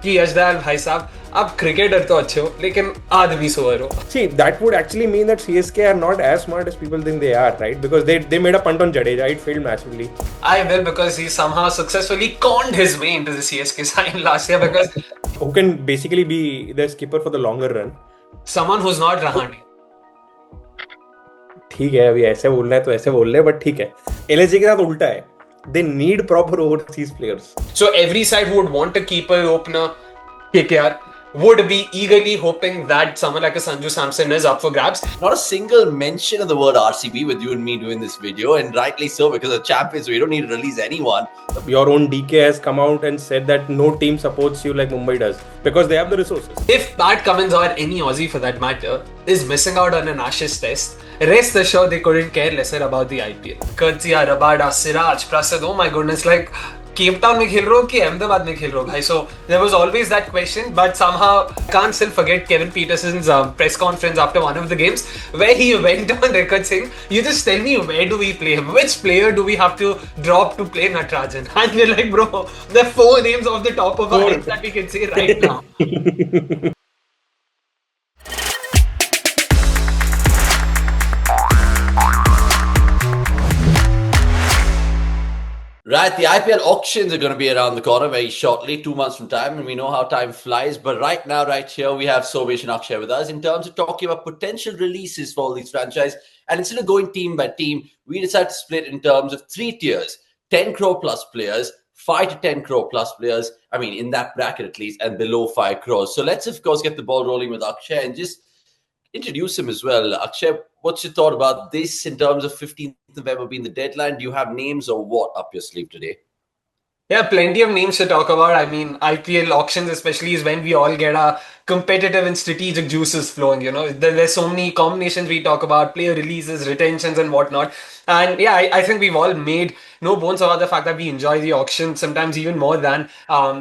कि यश दयाल भाई साहब आप क्रिकेटर तो अच्छे हो लेकिन आदमी सुअर हो. See, that would actually mean that CSK are not as smart as people think they are, right? Because they made a punt on Jadeja, it failed massively. I will, because he somehow successfully conned his way into the CSK side last year, because Who can basically be the skipper for the longer run. someone who's not Rahane. ठीक है, अभी ऐसे बोलना है तो ऐसे बोल रहे हैं, बट ठीक है. LSG के साथ उल्टा है. They need proper overseas players. So every side would want to keep an opener. KKR would be eagerly hoping that someone like a Sanju Samson is up for grabs. Not a single mention of the word RCB with you and me doing this video, and rightly so, because the champions, we don't need to release anyone. Your own DK has come out and said that no team supports you like Mumbai does because they have the resources. If Pat Cummins, or any Aussie for that matter, is missing out on an Ashes test, rest assured they couldn't care lesser about the IPL. Coetzee, Rabada, Siraj, Prasad, oh my goodness, like Cape Town में खेल रहे हो कि अहमदाबाद में खेल रहे हो भाई. So there was always that question, but somehow can't still forget Kevin Peterson's press conference after one of the games where he went on record saying, "You just tell me where do we play him? Which player do we have to drop to play Natarajan?" And we're like, bro, there are 4 names off the top of our heads that we can say right now. Right, the IPL auctions are going to be around the corner very shortly, 2 months from time, and we know how time flies. But right now, right here, we have Somesh and Akshay with us in terms of talking about potential releases for all these franchises. And instead of going team by team, we decided to split in terms of 3 tiers: 10 crore plus players, 5 to 10 crore plus players. I mean, in that bracket at least, and below 5 crores. So let's, of course, get the ball rolling with Akshay and just introduce him as well. Akshay, what's your thought about this in terms of 15th November being the deadline? Do you have names or what up your sleeve today? Yeah, plenty of names to talk about. I mean, IPL auctions especially is when we all get our competitive and strategic juices flowing, you know. There's so many combinations we talk about, player releases, retentions and whatnot. And yeah, I think we've all made no bones about the fact that we enjoy the auction, sometimes even more than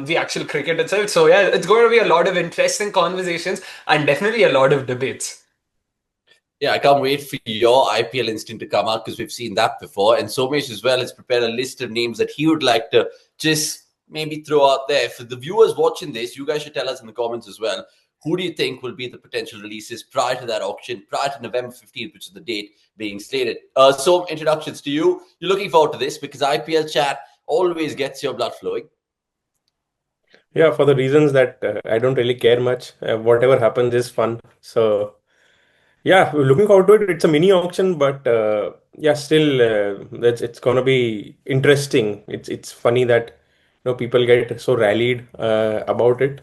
the actual cricket itself. So yeah, it's going to be a lot of interesting conversations and definitely a lot of debates. Yeah, I can't wait for your IPL instinct to come out because we've seen that before. And Somesh as well has prepared a list of names that he would like to just maybe throw out there. For the viewers watching this, you guys should tell us in the comments as well. Who do you think will be the potential releases prior to that auction, prior to November 15th, which is the date being slated? So introductions to you. You're looking forward to this because IPL chat always gets your blood flowing. Yeah, for the reasons that I don't really care much. Whatever happens is fun. So yeah, we're looking forward to it. It's a mini auction, but yeah, still, it's gonna be interesting. It's funny that people get so rallied about it,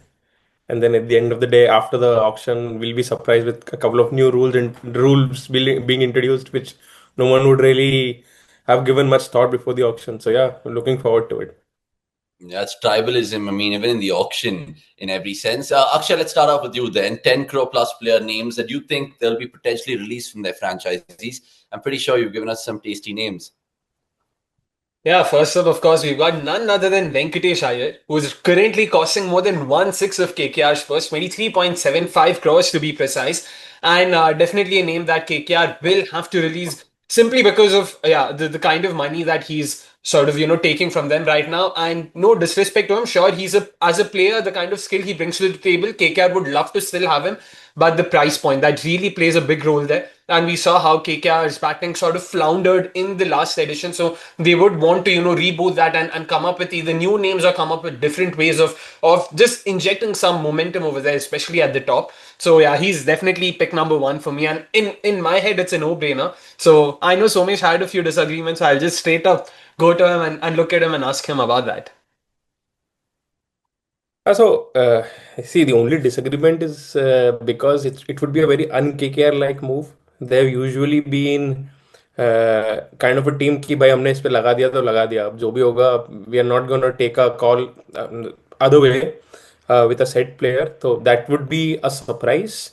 and then at the end of the day, after the auction, we'll be surprised with a couple of new rules being introduced, which no one would really have given much thought before the auction. So yeah, we're looking forward to it. That's tribalism. I mean, even in the auction, in every sense. Akshay, let's start off with you then. 10 crore plus player names that you think they'll be potentially released from their franchises. I'm pretty sure you've given us some tasty names. Yeah, first up, of course, we've got none other than Venkatesh Iyer, who's currently costing more than 1/6 of KKR's first, 23.75 crores to be precise. And definitely a name that KKR will have to release simply because of the kind of money that he's sort of taking from them right now. And no disrespect to him, sure, he's as a player, the kind of skill he brings to the table, KKR would love to still have him, but the price point that really plays a big role there. And we saw how KKR's batting sort of floundered in the last edition, so they would want to reboot that and come up with either new names or come up with different ways of just injecting some momentum over there, especially at the top. So yeah, he's definitely pick number 1 for me, and in my head it's a no-brainer. So I know Somesh had a few disagreements, so I'll just straight up go to him and look at him and ask him about that. See, the only disagreement is because it would be a very un-KKR like move. They've usually been kind of a team कि भाई हमने इस पे लगा दिया तो लगा दिया, अब जो भी होगा we are not gonna take a call other way with a set player. So that would be a surprise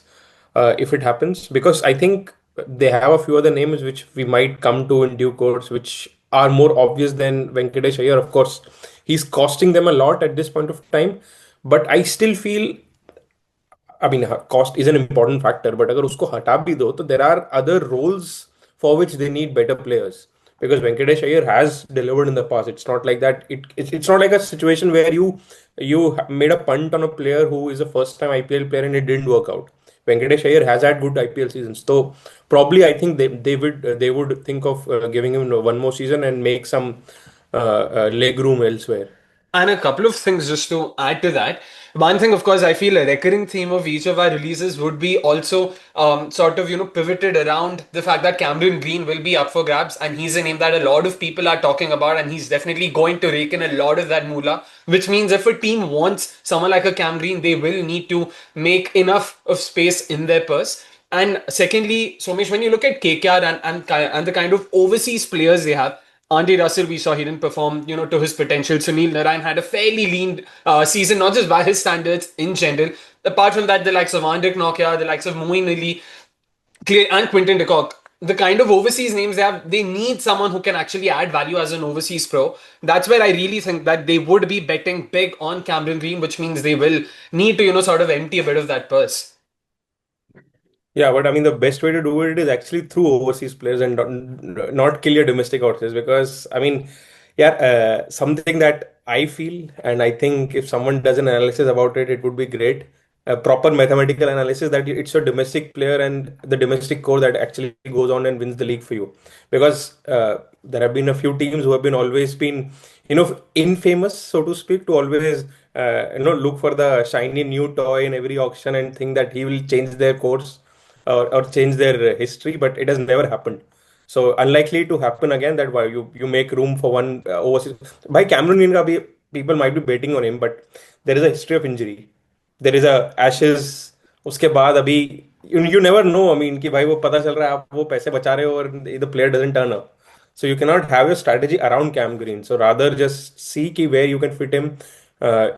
if it happens, because I think they have a few other names which we might come to in due course, which are more obvious than Venkatesh Iyer. Of course, he's costing them a lot at this point of time, but I still feel, I mean, cost is an important factor, but अगर उसको हटा भी दो तो there are other roles for which they need better players. because Venkatesh Iyer has delivered in the past. It's not like that. It's not like a situation where you made a punt on a player who is a first time IPL player and it didn't work out. Venkatesh Iyer has had good IPL seasons. So probably I think they would think of giving him one more season and make some leg room elsewhere. And a couple of things just to add to that. One thing, of course, I feel a recurring theme of each of our releases would be also sort of, pivoted around the fact that Cameron Green will be up for grabs. And he's a name that a lot of people are talking about. And he's definitely going to rake in a lot of that moolah, which means if a team wants someone like a Cam Green, they will need to make enough of space in their purse. And secondly, Somesh, when you look at KKR and the kind of overseas players they have, Andy Russell, we saw he didn't perform, to his potential. Sunil Narayan had a fairly lean season, not just by his standards in general. Apart from that, the likes of Andrik Nokia, the likes of Moeen Ali, and Quinton de Kock, the kind of overseas names they have, they need someone who can actually add value as an overseas pro. That's where I really think that they would be betting big on Cameron Green, which means they will need to, sort of empty a bit of that purse. Yeah, but I mean, the best way to do it is actually through overseas players and not kill your domestic horses. Because I mean, yeah, something that I feel, and I think if someone does an analysis about it, it would be great. A proper mathematical analysis that it's a domestic player and the domestic core that actually goes on and wins the league for you. Because there have been a few teams who have been always been, infamous, so to speak, to always, look for the shiny new toy in every auction and think that he will change their course or change their history, but it has never happened. So unlikely to happen again. That why you make room for one overseas. By Cameron Green का भी people might be betting on him, but there is a history of injury. There is a Ashes. उसके बाद अभी you never know. I mean कि भाई वो पता चल रहा है आप वो पैसे बचा रहे हो और the player doesn't turn up. So you cannot have your strategy around Cam Green. So rather just see ki where you can fit him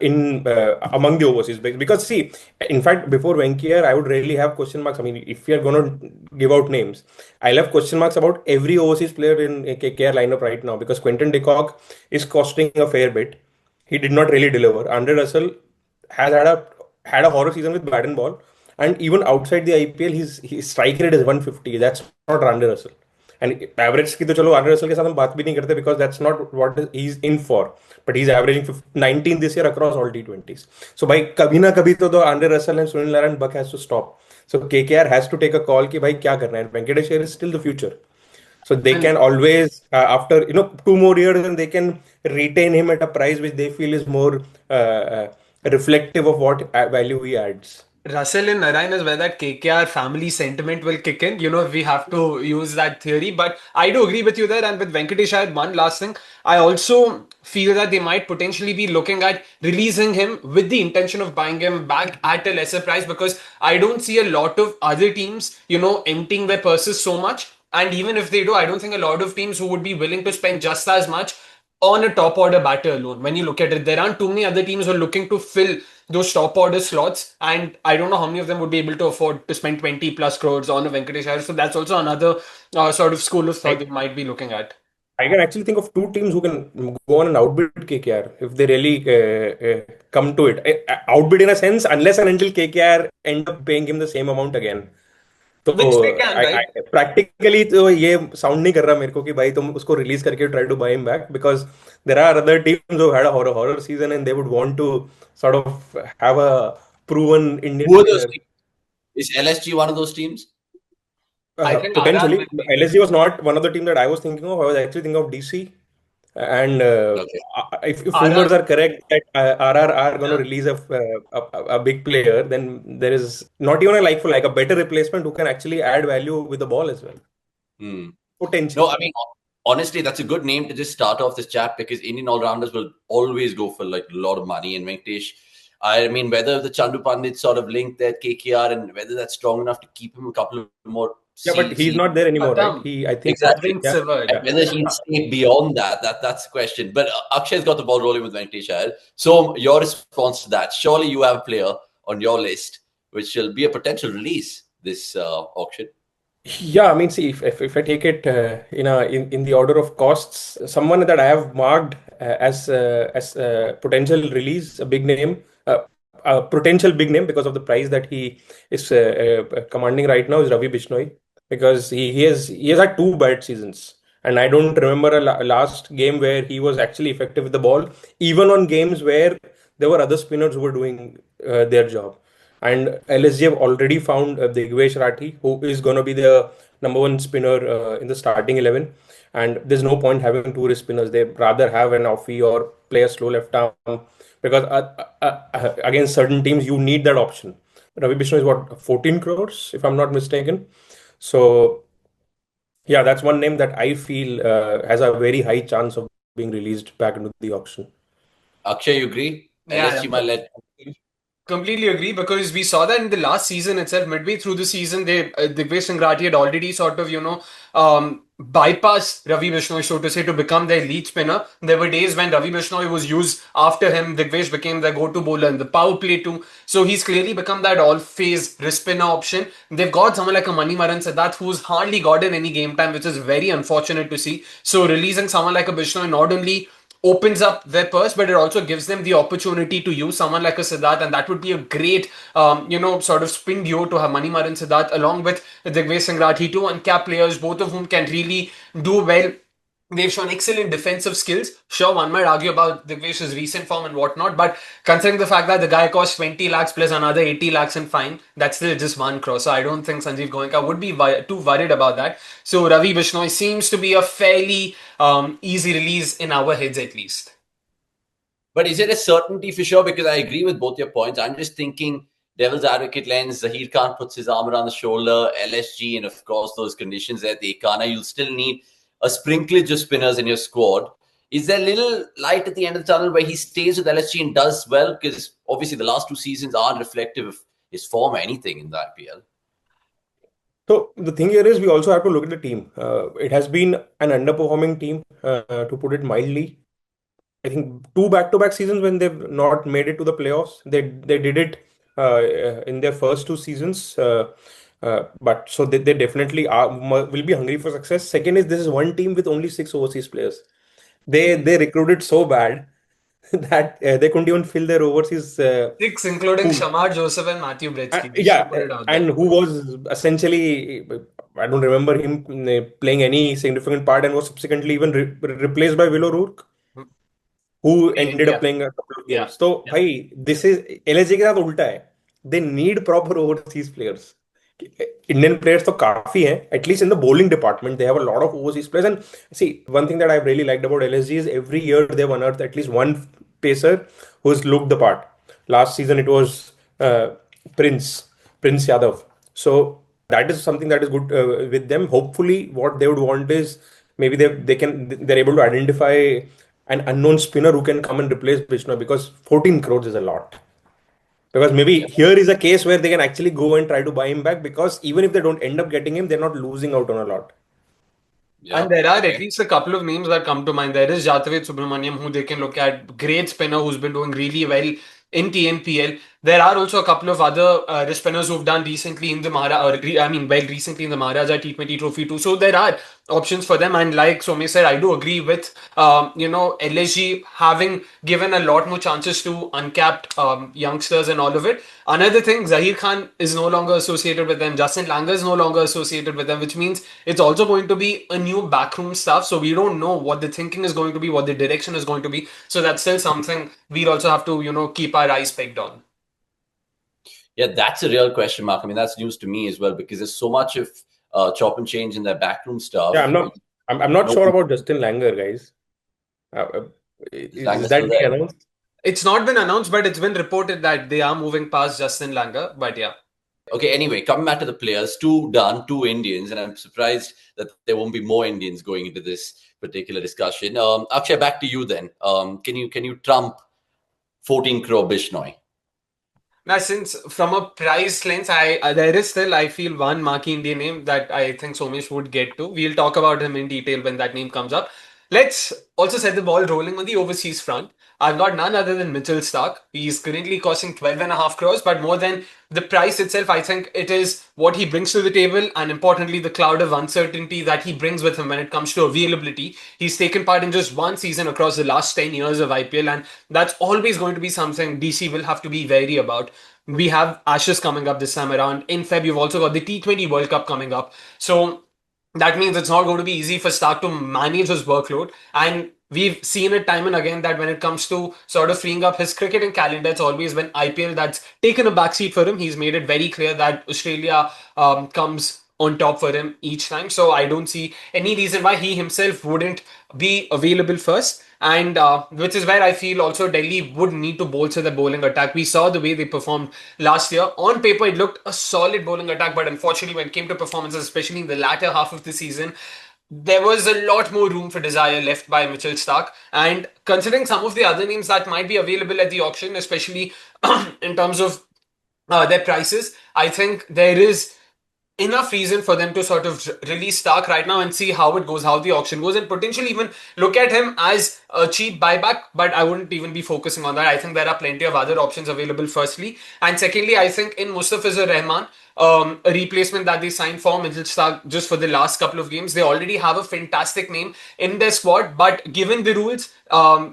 in among the overseas. Because see, in fact, before Venkier, I would really have question marks. I mean, if we are going to give out names, I'll have question marks about every overseas player in KKR lineup right now because Quinton de Kock is costing a fair bit. He did not really deliver. Andre Russell has had a horror season with bat and ball, and even outside the IPL, his strike rate is 150. That's not Andre Russell. And average की तो चलो Andre Russell के साथ हम बात भी नहीं करते because that's not what he's in for. But he's averaging 19 this year across all T20s. So भाई कभी ना कभी तो Andre Russell and Sunil Narine Buck has to stop. So KKR has to take a call कि भाई क्या करना है. Venkatesh Iyer is still the future. So they can always after 2 more years and they can retain him at a price which they feel is more reflective of what value he adds. Russell and Narayan is where that KKR family sentiment will kick in. We have to use that theory. But I do agree with you there. And with Venkatesh Iyer, one last thing. I also feel that they might potentially be looking at releasing him with the intention of buying him back at a lesser price because I don't see a lot of other teams, emptying their purses so much. And even if they do, I don't think a lot of teams who would be willing to spend just as much on a top order batter alone. When you look at it, there aren't too many other teams who are looking to fill those top order slots, and I don't know how many of them would be able to afford to spend 20 plus crores on a Venkatesh Iyer. So that's also another sort of school of thought they might be looking at. I can actually think of two teams who can go on and outbid KKR if they really come to it. Outbid in a sense, unless and until KKR end up paying him the same amount again. तो Which they can, right? Practically तो ये sound नहीं कर रहा मेरे को कि भाई तुम उसको रिलीज करके try to buy him back because there are other teams who had a horror season and they would want to sort of have a proven Who are those Indian teams? Is LSG one of those teams? I think potentially RR will be. LSG was not one of the team that I was thinking of. I was actually thinking of DC. And Okay. if RR. rumors are correct that RR are going to release a big player, then there is not even a like for like a better replacement who can actually add value with the ball as well. Potentially. No, I mean, honestly, that's a good name to just start off this chat because Indian all-rounders will always go for like a lot of money. And Venkatesh, I mean, whether the Chandu Pandit sort of link that KKR and whether that's strong enough to keep him a couple of more. Yeah, but he's not there anymore, right? I think exactly. Yeah. Whether he'll stay beyond that's the question. But Akshay's got the ball rolling with Venkatesh Iyer. So your response to that? Surely you have a player on your list which will be a potential release this auction. Yeah, I mean, see, if I take it in the order of costs, someone that I have marked as potential release, a big name, a potential big name because of the price that he is commanding right now is Ravi Bishnoi because he has had two bad seasons And I don't remember a last game where he was actually effective with the ball, even on games where there were other spinners who were doing their job. And LSG have already found Digvesh Rathi, who is going to be the number one spinner in the starting 11. And there's no point having two wrist spinners. They rather have an offie or play a slow left arm, because against certain teams, you need that option. Ravi Bishnoi is what, 14 crores, if I'm not mistaken. So, yeah, that's one name that I feel has a very high chance of being released back into the auction. Akshay, you agree? Yeah, LSG might let. completely agree, because we saw that in the last season itself. Midway through the season, Digvesh Sangrati had already sort of bypassed Ravi Bishnoi, so to say, to become their lead spinner. There were days when Ravi Bishnoi was used after him. Digvesh became their go-to bowler in the power play too. So he's clearly become that all-phase wrist spinner option. They've got someone like a Manimaran Siddharth who's hardly gotten any game time, which is very unfortunate to see. So releasing someone like a Bishnoi not only opens up their purse, but it also gives them the opportunity to use someone like a Siddharth, and that would be a great, sort of spin duo to have Manimaran Siddharth along with Digvesh Sangrathi, two uncapped players, both of whom can really do well. They've shown excellent defensive skills. Sure, one might argue about Digvesh's recent form and whatnot, but considering the fact that the guy costs 20 lakhs plus another 80 lakhs in fine, that's still just 1 crore. So I don't think Sanjeev Goenka would be too worried about that. So Ravi Bishnoi seems to be a fairly easy release in our heads at least. But is it a certainty for sure? Because I agree with both your points. I'm just thinking devil's advocate lens. Zahir Khan puts his arm around the shoulder, LSG, and of course those conditions there, the Ekana. You'll still need a sprinklage of spinners in your squad. Is there little light at the end of the tunnel where he stays with LSG and does well? Because obviously the last two seasons aren't reflective of his form or anything in the IPL. So the thing here is we also have to look at the team. It has been an underperforming team, to put it mildly. I think two back-to-back seasons when they've not made it to the playoffs. They did it in their first two seasons. But so they definitely will be hungry for success. Second is this is one team with only six overseas players. They recruited so bad that they couldn't even fill their overseas Six, including pool. Shamar Joseph and Matthew Bretsky. Yeah, and who was essentially, I don't remember him playing any significant part, and was subsequently even replaced by Will O'Rourke, who ended up Yeah. playing a couple of Yeah. games. So, भाई, this is LSG के साथ उल्टा है. They need proper overseas players. Indian players तो काफी हैं. At least in the bowling department, they have a lot of overseas players. And see, one thing that I've really liked about LSG is every year they've unearthed at least one pacer who's looked the part. Last season it was Prince Yadav. So that is something that is good with them. Hopefully, what they would want is maybe they're able to identify an unknown spinner who can come and replace Bishnoi, because 14 crores is a lot. Because maybe here is a case where they can actually go and try to buy him back, because even if they don't end up getting him, they're not losing out on a lot. Yeah. And there are at least a couple of names that come to mind. There is Jataved Subramaniam, who they can look at, great spinner who's been doing really well in TNPL. There are also a couple of other spinners who've done recently in the recently in the Maharaja T20 Trophy too. So there are options for them. And like Somesh said, I do agree with LSG having given a lot more chances to uncapped youngsters and all of it. Another thing, Zahir Khan is no longer associated with them. Justin Langer is no longer associated with them, which means it's also going to be a new backroom stuff. So we don't know what the thinking is going to be, what the direction is going to be. So that's still something we'll also have to, keep our eyes pegged on. Yeah, that's a real question mark. I mean, that's news to me as well, because there's so much of chop and change in their backroom stuff. Yeah, I'm not sure about Justin Langer, guys. Is that being announced? It's not been announced, but it's been reported that they are moving past Justin Langer. But yeah. Okay, anyway, coming back to the players, two Indians, and I'm surprised that there won't be more Indians going into this particular discussion. Akshay, back to you then. Can you trump 14 crore Bishnoi? Now, since from a price lens, there is still, I feel, one marquee Indian name that I think Somesh would get to. We'll talk about him in detail when that name comes up. Let's also set the ball rolling on the overseas front. I've got none other than Mitchell Starc. He's currently costing 12.5 crores, but more than the price itself, I think it is what he brings to the table, and importantly, the cloud of uncertainty that he brings with him when it comes to availability. He's taken part in just one season across the last 10 years of IPL, and that's always going to be something DC will have to be wary about. We have Ashes coming up this time around. In Feb, you've also got the T20 World Cup coming up. So That means it's not going to be easy for Stark to manage his workload. And we've seen it time and again that when it comes to sort of freeing up his cricketing calendar, it's always been IPL that's taken a backseat for him. He's made it very clear that Australia comes on top for him each time. So I don't see any reason why he himself wouldn't be available first. And which is where I feel also Delhi would need to bolster the bowling attack. We saw the way they performed last year. On paper, it looked a solid bowling attack, but unfortunately, when it came to performances, especially in the latter half of the season, there was a lot more room for desire left by Mitchell Stark. And considering some of the other names that might be available at the auction, especially in terms of their prices, I think there is enough reason for them to sort of release Stark right now and see how it goes, how the auction goes, and potentially even look at him as a cheap buyback. But I wouldn't even be focusing on that. I think there are plenty of other options available, firstly. And secondly, I think in Mustafizur Rahman, a replacement that they signed for Mitchell Stark just for the last couple of games, they already have a fantastic name in their squad. But given the rules,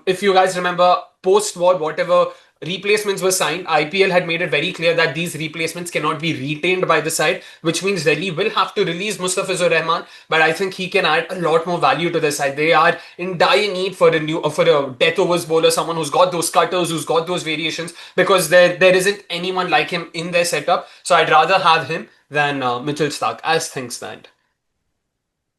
if you guys remember, post war, whatever replacements were signed, IPL had made it very clear that these replacements cannot be retained by the side, which means Delhi will have to release Mustafizur Rahman. But I think he can add a lot more value to the side. They are in dire need for a death overs bowler, someone who's got those cutters, who's got those variations, because there isn't anyone like him in their setup. So I'd rather have him than Mitchell Stark as things stand.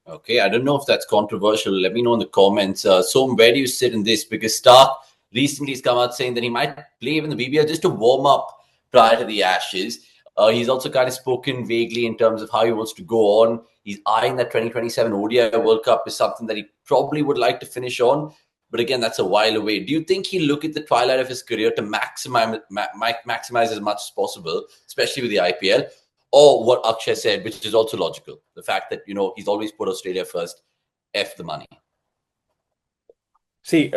Okay, I don't know if that's controversial. Let me know in the comments. So, where do you sit in this? Because Stark recently has come out saying that he might play even the BBL just to warm up prior to the Ashes. He's also kind of spoken vaguely in terms of how he wants to go on. He's eyeing that 2027 ODI World Cup is something that he probably would like to finish on. But again, that's a while away. Do you think he'll look at the twilight of his career to maximize as much as possible, especially with the IPL? Or what Akshay said, which is also logical. The fact that, he's always put Australia first, F the money. See,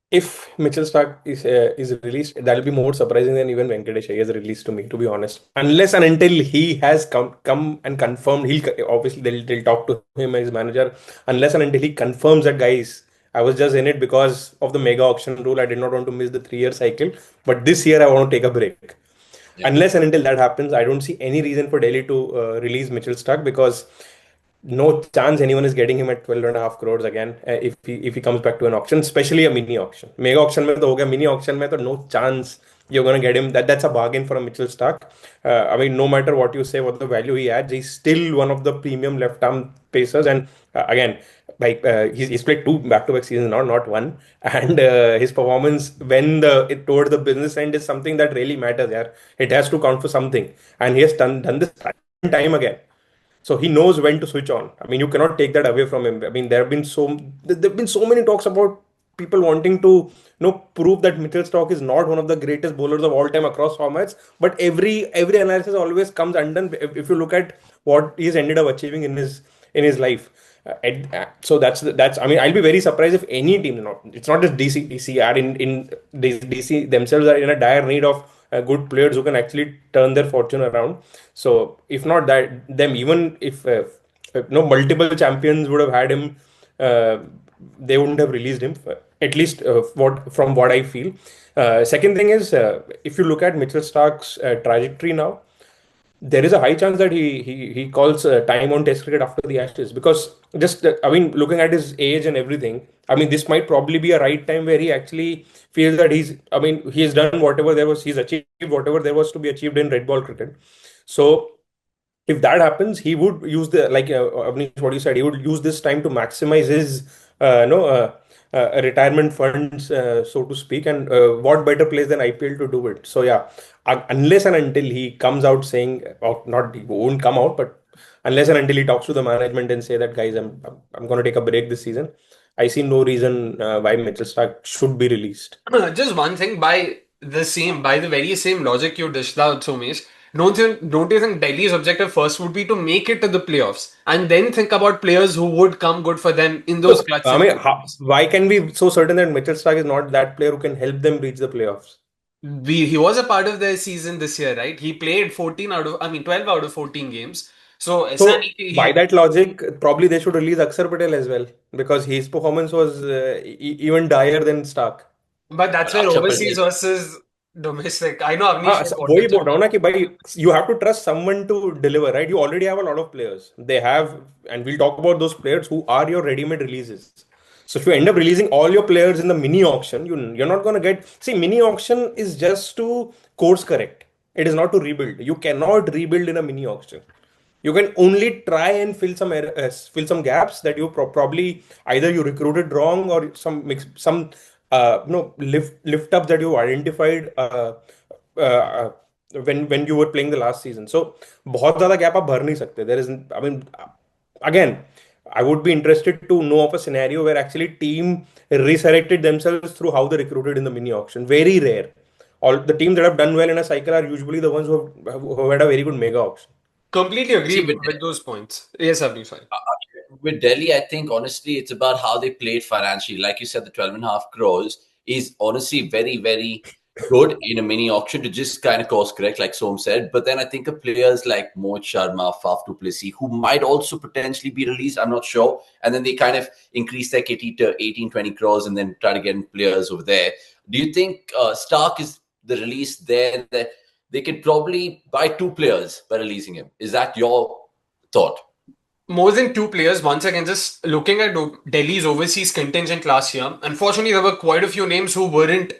if Mitchell Stark is released, that'll be more surprising than even Venkatesh Iyer is released to me, to be honest. Unless and until he has come and confirmed, obviously they'll talk to him as manager. Unless and until he confirms that, guys, I was just in it because of the mega auction rule. I did not want to miss the 3-year cycle, but this year I want to take a break. Yeah. Unless and until that happens, I don't see any reason for Delhi to release Mitchell Stark, because no chance anyone is getting him at 12.5 crores again if he comes back to an auction, especially a mini auction. Mega auction mein to ho gaya, mini auction mein to no chance you're going to get him. That's a bargain for a Mitchell Stark. I mean, no matter what you say, what the value he adds, he's still one of the premium left arm pacers. And again, like he's played 2 back-to-back seasons now, not 1. And his performance when toward the business end is something that really matters. Yeah, it has to count for something, and he has done this time again. So he knows when to switch on. I mean, you cannot take that away from him. I mean, there have been so many talks about people wanting to prove that Mitchell Stark is not one of the greatest bowlers of all time across formats. But every analysis always comes undone if you look at what he's ended up achieving in his life. So that's. I mean, I'll be very surprised if any team. It's not just DC are in DC themselves are in a dire need of good players who can actually turn their fortune around. So if not them, even if multiple champions would have had him, they wouldn't have released him. At least from what I feel. Second thing is, if you look at Mitchell Stark's trajectory now, there is a high chance that he calls time on Test cricket after the Ashes, because just I mean, looking at his age and everything, I mean, this might probably be a right time where he actually feels that he has done whatever he's achieved whatever there was to be achieved in red ball cricket. So if that happens, he would use Avnish, what you said, he would use this time to maximize his retirement funds, so to speak. And what better place than IPL to do it? So yeah, unless and until he comes out saying, or not, he won't come out, but unless and until he talks to the management and say that, guys, I'm going to take a break this season, I see no reason why Mitchell Stark should be released. Just one thing, by the very same logic you dished out, Somesh, don't you think Delhi's objective first would be to make it to the playoffs and then think about players who would come good for them in those clutch I mean, situations? why can we be so certain that Mitchell Stark is not that player who can help them reach the playoffs? He was a part of their season this year, right? He played 12 out of 14 games. So, So by he that logic, probably they should release Akshar Patel as well, because his performance was even dire than Stark. But that's But where Akshay Patel, domestic. I know Avnish हाँ ने वही important बोल रहा हूँ जवाब. ना कि भाई you have to trust someone to deliver, right? You already have a lot of players. They have, and we'll talk about those players who are your ready-made releases. So if you end up releasing all your players in the mini auction, you're not going to get. See, mini auction is just to course correct. It is not to rebuild. You cannot rebuild in a mini auction. You can only try and fill some gaps that you probably either you recruited wrong or some lift up that you identified uh, when you were playing the last season. So बहुत ज़्यादा gap आप भर नहीं सकते. There is, I mean, again, I would be interested to know of a scenario where actually team resurrected themselves through how they recruited in the mini auction. Very rare. All the teams that have done well in a cycle are usually the ones who have had a very good mega auction. Completely agree See, with with those points. Yes, Avnish, sorry. with Delhi, I think honestly, it's about how they played financially. Like you said, the 12.5 crores is honestly very, very good in a mini auction to just kind of course correct, like Som said. But then I think of players like Mohit Sharma, Faf du Plessis, who might also potentially be released. I'm not sure. And then they kind of increase their kitty to 18, 20 crores and then try to get in players over there. Do you think Starc is the release there that they could probably buy two players by releasing him? Is that your thought? More than two players. Once again, just looking at Delhi's overseas contingent last year, unfortunately, there were quite a few names who weren't,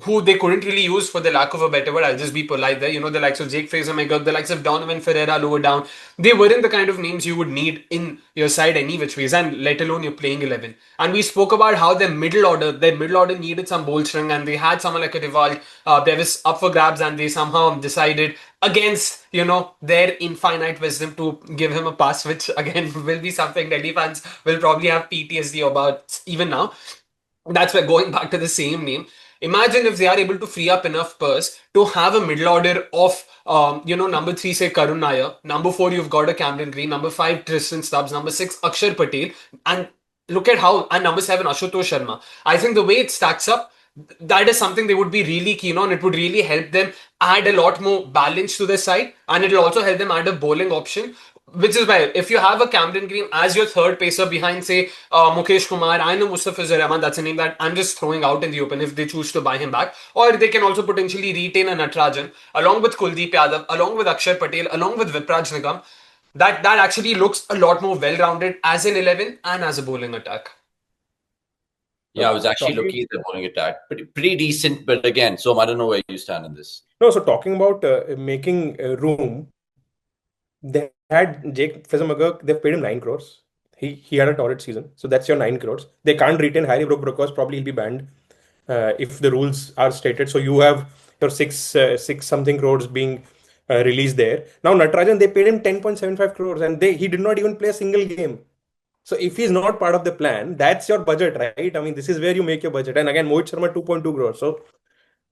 who they couldn't really use for the lack of a better word. I'll just be polite there. The likes of Jake Fraser-McGurk, the likes of Donovan Ferreira lower down. They weren't the kind of names you would need in your side any which ways, and let alone your playing 11. And we spoke about how their middle order needed some bolstering, and they had someone like a Rival Davis up for grabs, and they somehow decided against their infinite wisdom to give him a pass, which again will be something Delhi fans will probably have PTSD about even now. That's why, going back to the same name, imagine if they are able to free up enough purse to have a middle order of number 3 say Karun Nair, number 4 you've got a Cameron Green, number 5 Tristan Stubbs, number 6 Akshar Patel, and look at how, and number 7 Ashutosh Sharma. I think the way it stacks up, that is something they would be really keen on. It would really help them add a lot more balance to their side, and it'll also help them add a bowling option. Which is why, if you have a Cameron Green as your third pacer behind, say, Mukesh Kumar and a Mustafizur Rahman, that's a name that I'm just throwing out in the open if they choose to buy him back. Or they can also potentially retain a Natarajan, along with Kuldeep Yadav, along with Akshar Patel, along with Vipraj Nigam. That actually looks a lot more well-rounded as an 11 and as a bowling attack. Yeah, I was actually Talking looking at the bowling attack. Pretty decent, but again, so I don't know where you stand in this. No, so talking about making room, they had Jake Fizzle-McGurk, they paid him 9 crores. He had a torrid season. So that's your 9 crores. They can't retain Harry Brook because probably he'll be banned if the rules are stated. So you have your six something crores being released there. Now Natarajan, they paid him 10.75 crores and he did not even play a single game. So if he's not part of the plan, that's your budget, right? I mean, this is where you make your budget. And again, Mohit Sharma 2.2 crores. So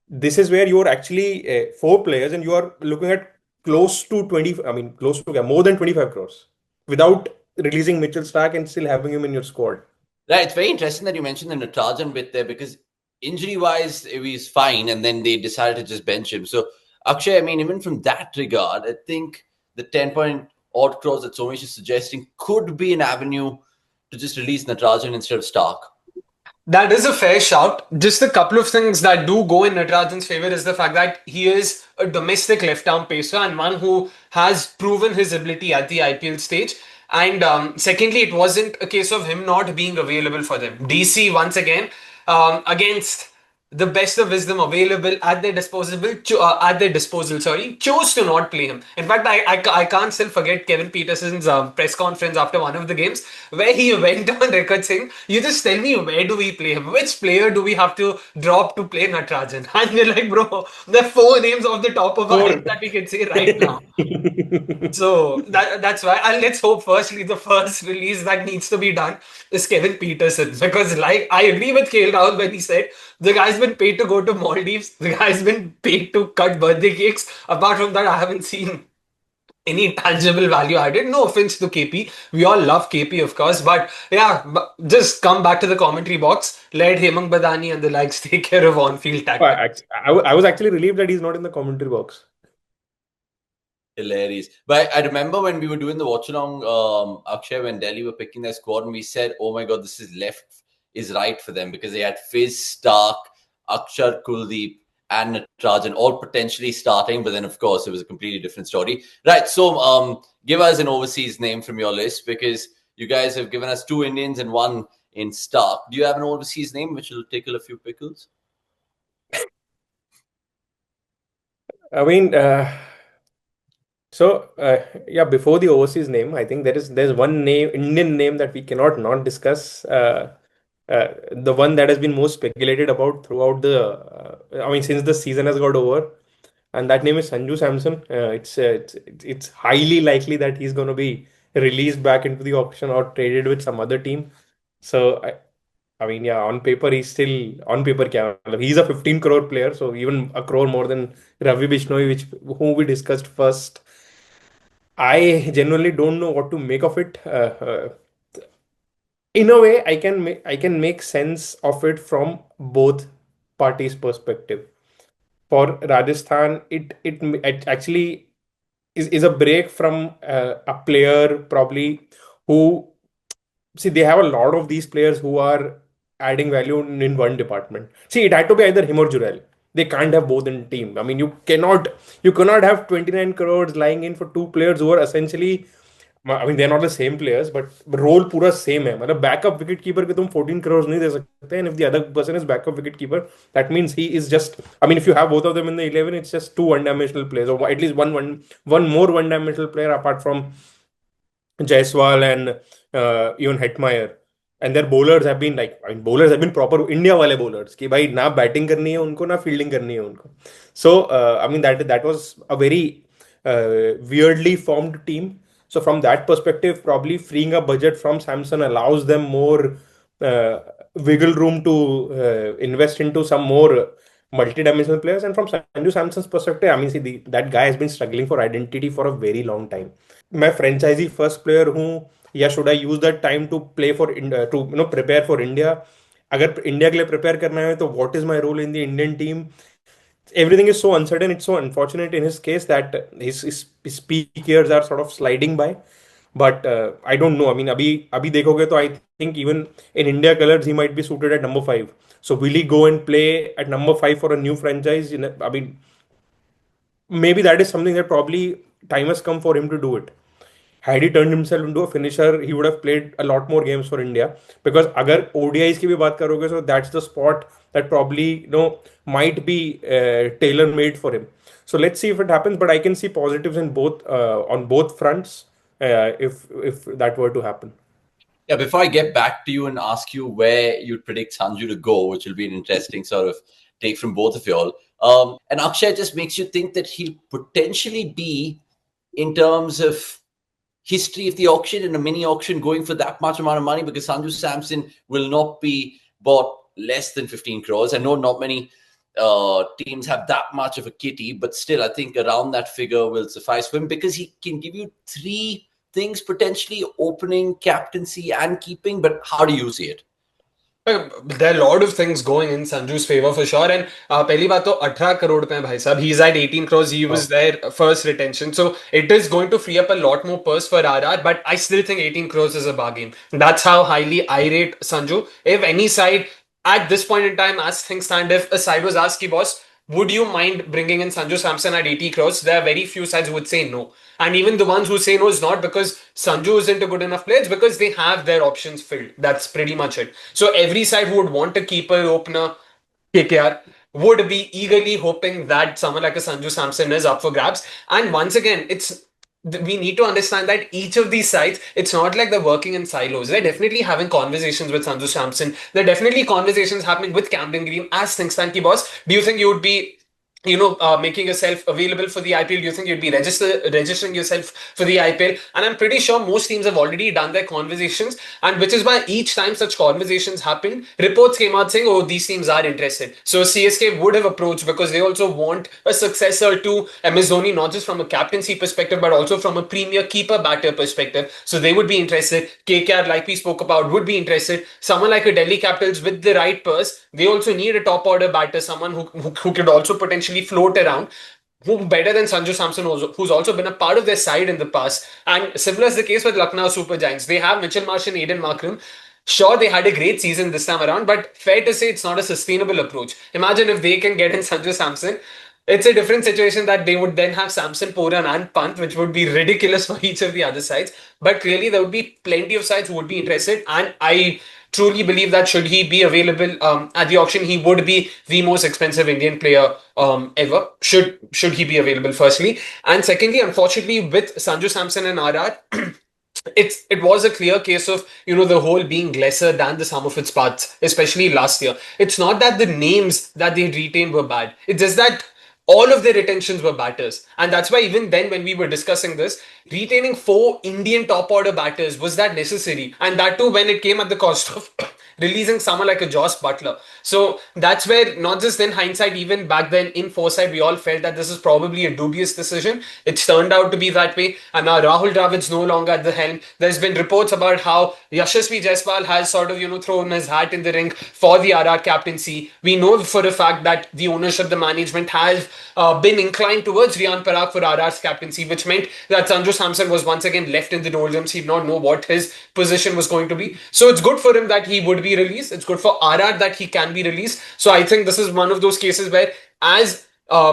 this is where you're actually four players and you are looking at close to 20, I mean, close to more than 25 crores without releasing Mitchell Starc and still having him in your squad. Right, it's very interesting that you mentioned the Natarajan bit there because injury-wise, he was fine and then they decided to just bench him. So, Akshay, I mean, even from that regard, I think the 10 point odd crores that Somesh is suggesting could be an avenue to just release Natarajan instead of Starc. That is a fair shout. Just a couple of things that do go in Natarajan's favor is the fact that he is a domestic left-arm pacer and one who has proven his ability at the IPL stage. And secondly, it wasn't a case of him not being available for them. DC, once again, against the best of wisdom available at their disposal, chose to not play him. In fact, I can't still forget Kevin Peterson's press conference after one of the games where he went on record saying, "You just tell me where do we play him? Which player do we have to drop to play Natarajan?" And we're like, bro, there are four names off the top of our Four. head that we can say right now. So that's why, and let's hope firstly the first release that needs to be done is Kevin Peterson, because like I agree with KL Rahul when he said the guy's been paid to go to Maldives, the guy's been paid to cut birthday cakes. Apart from that, I haven't seen any tangible value added. No offense to KP, we all love KP of course, but yeah, just come back to the commentary box, let Hemang Badani and the likes take care of on-field tactics. I was actually relieved that he's not in the commentary box. Hilarious. But I remember when we were doing the watch along, Akshay, when Delhi were picking their squad, and we said, oh my God, this is left is right for them because they had Fizz, Starc, Akshar, Kuldeep, and Natarajan all potentially starting, but then of course it was a completely different story. Right. So give us an overseas name from your list, because you guys have given us 2 Indians and 1 in Starc. Do you have an overseas name which will tickle a few pickles? I mean, yeah, before the overseas name, I think there's one name, Indian name, that we cannot not discuss. The one that has been most speculated about throughout I mean, since the season has got over, and that name is Sanju Samson. It's highly likely that he's going to be released back into the auction or traded with some other team. So I mean, yeah, on paper on paper. Kya, matlab, he's a 15 crore player, so even a crore more than Ravi Bishnoi, whom we discussed first. I genuinely don't know what to make of it. In a way, I can make sense of it from both parties' perspective. For Rajasthan, it actually is a break from a player probably who, see, they have a lot of these players who are adding value in one department. See, it had to be either him or Jurel. They can't have both in team. I mean, you cannot have 29 crores lying in for two players who are essentially, I mean, they're not the same players, but role पूरा same है. मतलब backup wicket keeper के तुम 14 crores नहीं दे सकते, and if the other person is backup wicket keeper, that means he is just, I mean, if you have both of them in the 11, it's just two one-dimensional players, or at least one more one-dimensional player apart from Jaiswal and even Hetmeyer. And their bowlers have been like, I mean, bowlers have been proper India wale bowlers कि भाई ना batting करनी है उनको ना fielding करनी है उनको. So I mean, that was a very weirdly formed team. So from that perspective, probably freeing up budget from Samson allows them more wiggle room to invest into some more multi-dimensional players. And from Sanju Samson's perspective, I mean, see, that guy has been struggling for identity for a very long time. मैं franchise first player हूँ, या should I use that time to play for to prepare for India? अगर India के लिए prepare करना है तो what is my role in the Indian team? Everything is so uncertain. It's so unfortunate in his case that his peak years are sort of sliding by. But I don't know. I mean, अभी देखोगे तो I think even in India colors he might be suited at number 5. So will he go and play at number 5 for a new franchise? I mean, maybe that is something that probably time has come for him to do it. Had he turned himself into a finisher, he would have played a lot more games for India. Because अगर ODIs की भी बात करोगे, so that's the spot that probably might be tailor made for him. So let's see if it happens. But I can see positives in both on both fronts if that were to happen. Yeah, before I get back to you and ask you where you'd predict Sanju to go, which will be an interesting sort of take from both of y'all. And Akshay just makes you think that he'll potentially be, in terms of history of the auction and a mini auction, going for that much amount of money, because Sanju Samson will not be bought less than 15 crores. I know not many teams have that much of a kitty, but still I think around that figure will suffice for him, because he can give you 3 things potentially: opening, captaincy and keeping. But how do you see it? There are a lot of things going in Sanju's favor for sure. And पहली बात तो 18 करोड़ पे है भाई साहब. He's at 18 crores. He was their first retention. So it is going to free up a lot more purse for RR. But I still think 18 crores is a bargain. That's how highly I rate Sanju. If any side at this point in time, as things stand, if a side was asked, boss, would you mind bringing in Sanju Samson at 80 crores? There are very few sides who would say no. And even the ones who say no is not because Sanju isn't a good enough player, it's because they have their options filled. That's pretty much it. So every side who would want a keeper, opener, KKR, would be eagerly hoping that someone like a Sanju Samson is up for grabs. And once again, we need to understand that each of these sides, it's not like they're working in silos. They're definitely having conversations with Sanju Samson. They're definitely conversations happening with Camden Green as things stand. Ki boss, do you think you would be making yourself available for the IPL? Do you think you'd be registering yourself for the IPL? And I'm pretty sure most teams have already done their conversations, and which is why each time such conversations happened, reports came out saying, oh, these teams are interested. So CSK would have approached because they also want a successor to MS Dhoni, not just from a captaincy perspective, but also from a premier keeper batter perspective. So they would be interested. KKR, like we spoke about, would be interested. Someone like a Delhi Capitals with the right purse, they also need a top order batter, someone who could also potentially float around, who better than Sanju Samson, who's also been a part of their side in the past. And similar is the case with Lucknow Super Giants. They have Mitchell Marsh and Aiden Markram. Sure, they had a great season this time around, but fair to say it's not a sustainable approach. Imagine if they can get in Sanju Samson. It's a different situation that they would then have Samson, Poran, and Pant, which would be ridiculous for each of the other sides. But clearly, there would be plenty of sides who would be interested, and I truly believe that should he be available at the auction, he would be the most expensive Indian player ever. Should he be available? Firstly, and secondly, unfortunately, with Sanju Samson and RR. It was a clear case of the whole being lesser than the sum of its parts, especially last year. It's not that the names that they retained were bad. It's just that all of their retentions were batters, and that's why even then when we were discussing this, retaining four Indian top order batters, was that necessary? And that too when it came at the cost of releasing someone like a Joss Butler. So that's where, not just in hindsight, even back then in foresight, we all felt that this is probably a dubious decision. It's turned out to be that way, and now Rahul Dravid's no longer at the helm. There's been reports about how Yashasvi Jaiswal has sort of thrown his hat in the ring for the RR captaincy. We know for a fact that the ownership, the management has been inclined towards Riyan Parag for RR's captaincy, which meant that Sanju Samson was once again left in the doldrums. He did not know what his position was going to be. So it's good for him that he would be released. It's good for RR that he can be released. So I think this is one of those cases where, as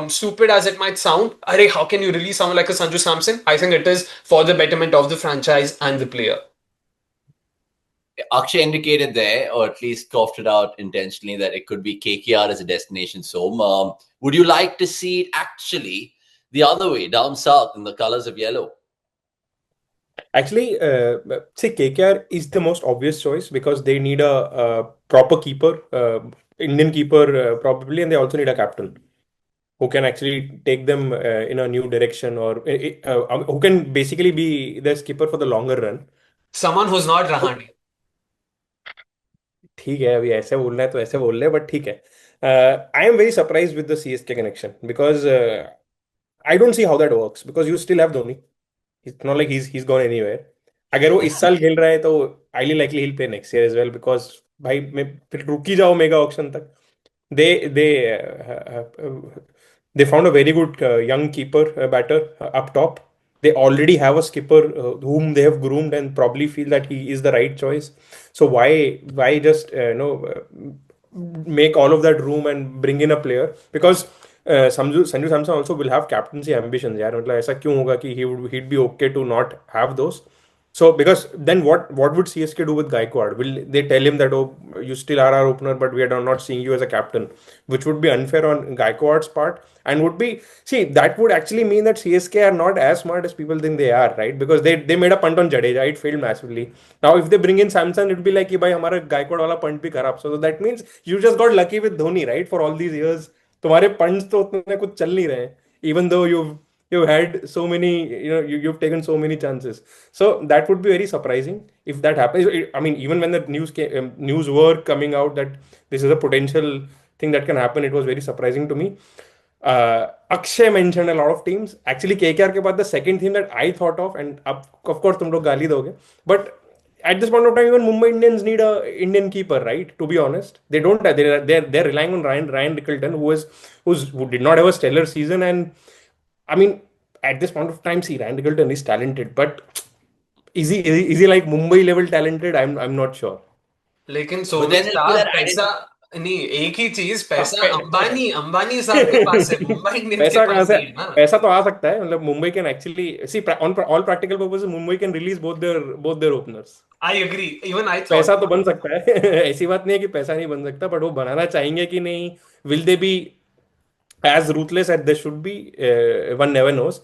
stupid as it might sound, how can you release someone like a Sanju Samson? I think it is for the betterment of the franchise and the player. Akshay indicated there, or at least coughed it out intentionally, that it could be KKR as a destination. So, would you like to see it actually the other way, down south, in the colors of yellow? Actually, say KKR is the most obvious choice because they need a proper keeper, Indian keeper probably, and they also need a captain who can actually take them in a new direction, or who can basically be the skipper for the longer run. Someone who's not Rahane. ठीक है, अभी ऐसे बोलना है तो ऐसे बोल रहे हैं, बट ठीक है. I am very surprised with the CSK connection because I don't see how that works because you still have Dhoni. It's not like he's gone anywhere. अगर वो इस साल खेल रहा है तो highly likely he'll play next year as well because भाई मैं फिर रुक ही जाओ मेगा ऑक्शन तक. They they uh, uh, they found a very good young keeper batter up top. They already have a skipper whom they have groomed and probably feel that he is the right choice. So why just make all of that room and bring in a player? Because Sanju Samson also will have captaincy ambitions. यार मतलब ऐसा क्यों होगा कि he'd be okay to not have those. So because then what would CSK do with Gaikwad? Will they tell him that, oh, you still are our opener, but we are not seeing you as a captain, which would be unfair on Gaikwad's part, and would be, see, that would actually mean that CSK are not as smart as people think they are, right? Because they made a punt on Jadeja, it failed massively. Now if they bring in Samson, it would be like कि भाई हमारा Gaikwad वाला punt भी खराब. So that means you just got lucky with Dhoni, right? For all these years, तुम्हारे punts तो उतने कुछ चल नहीं रहे, even though you've had so many, you've taken so many chances. So that would be very surprising if that happens. I mean, even when the news were coming out that this is a potential thing that can happen, it was very surprising to me. Akshay mentioned a lot of teams. Actually, KKR के बाद the second thing that I thought of, and of course तुम लोग गाली दोगे, but at this point of time, even Mumbai Indians need a Indian keeper, right? To be honest, they don't. They're relying on Ryan Rickelton, who did not have a stellar season, and I mean, at this point of time, see, Ryan Rickelton is talented, but is he like Mumbai level talented? I'm not sure. लेकिन सोनू साहब पैसा नहीं, एक ही चीज, पैसा अंबानी साहब के पास है, मुंबई इंडियंस के पैसा कहाँ पास से? नहीं है ना. पैसा तो आ सकता है, मतलब Mumbai can actually see on all practical purposes Mumbai can release both their openers. I agree, even I पैसा थॉट. तो बन सकता है. ऐसी बात नहीं है कि पैसा नहीं बन सकता, बट वो बनाना चाहेंगे कि नहीं, will they B as ruthless as they should be, one never knows.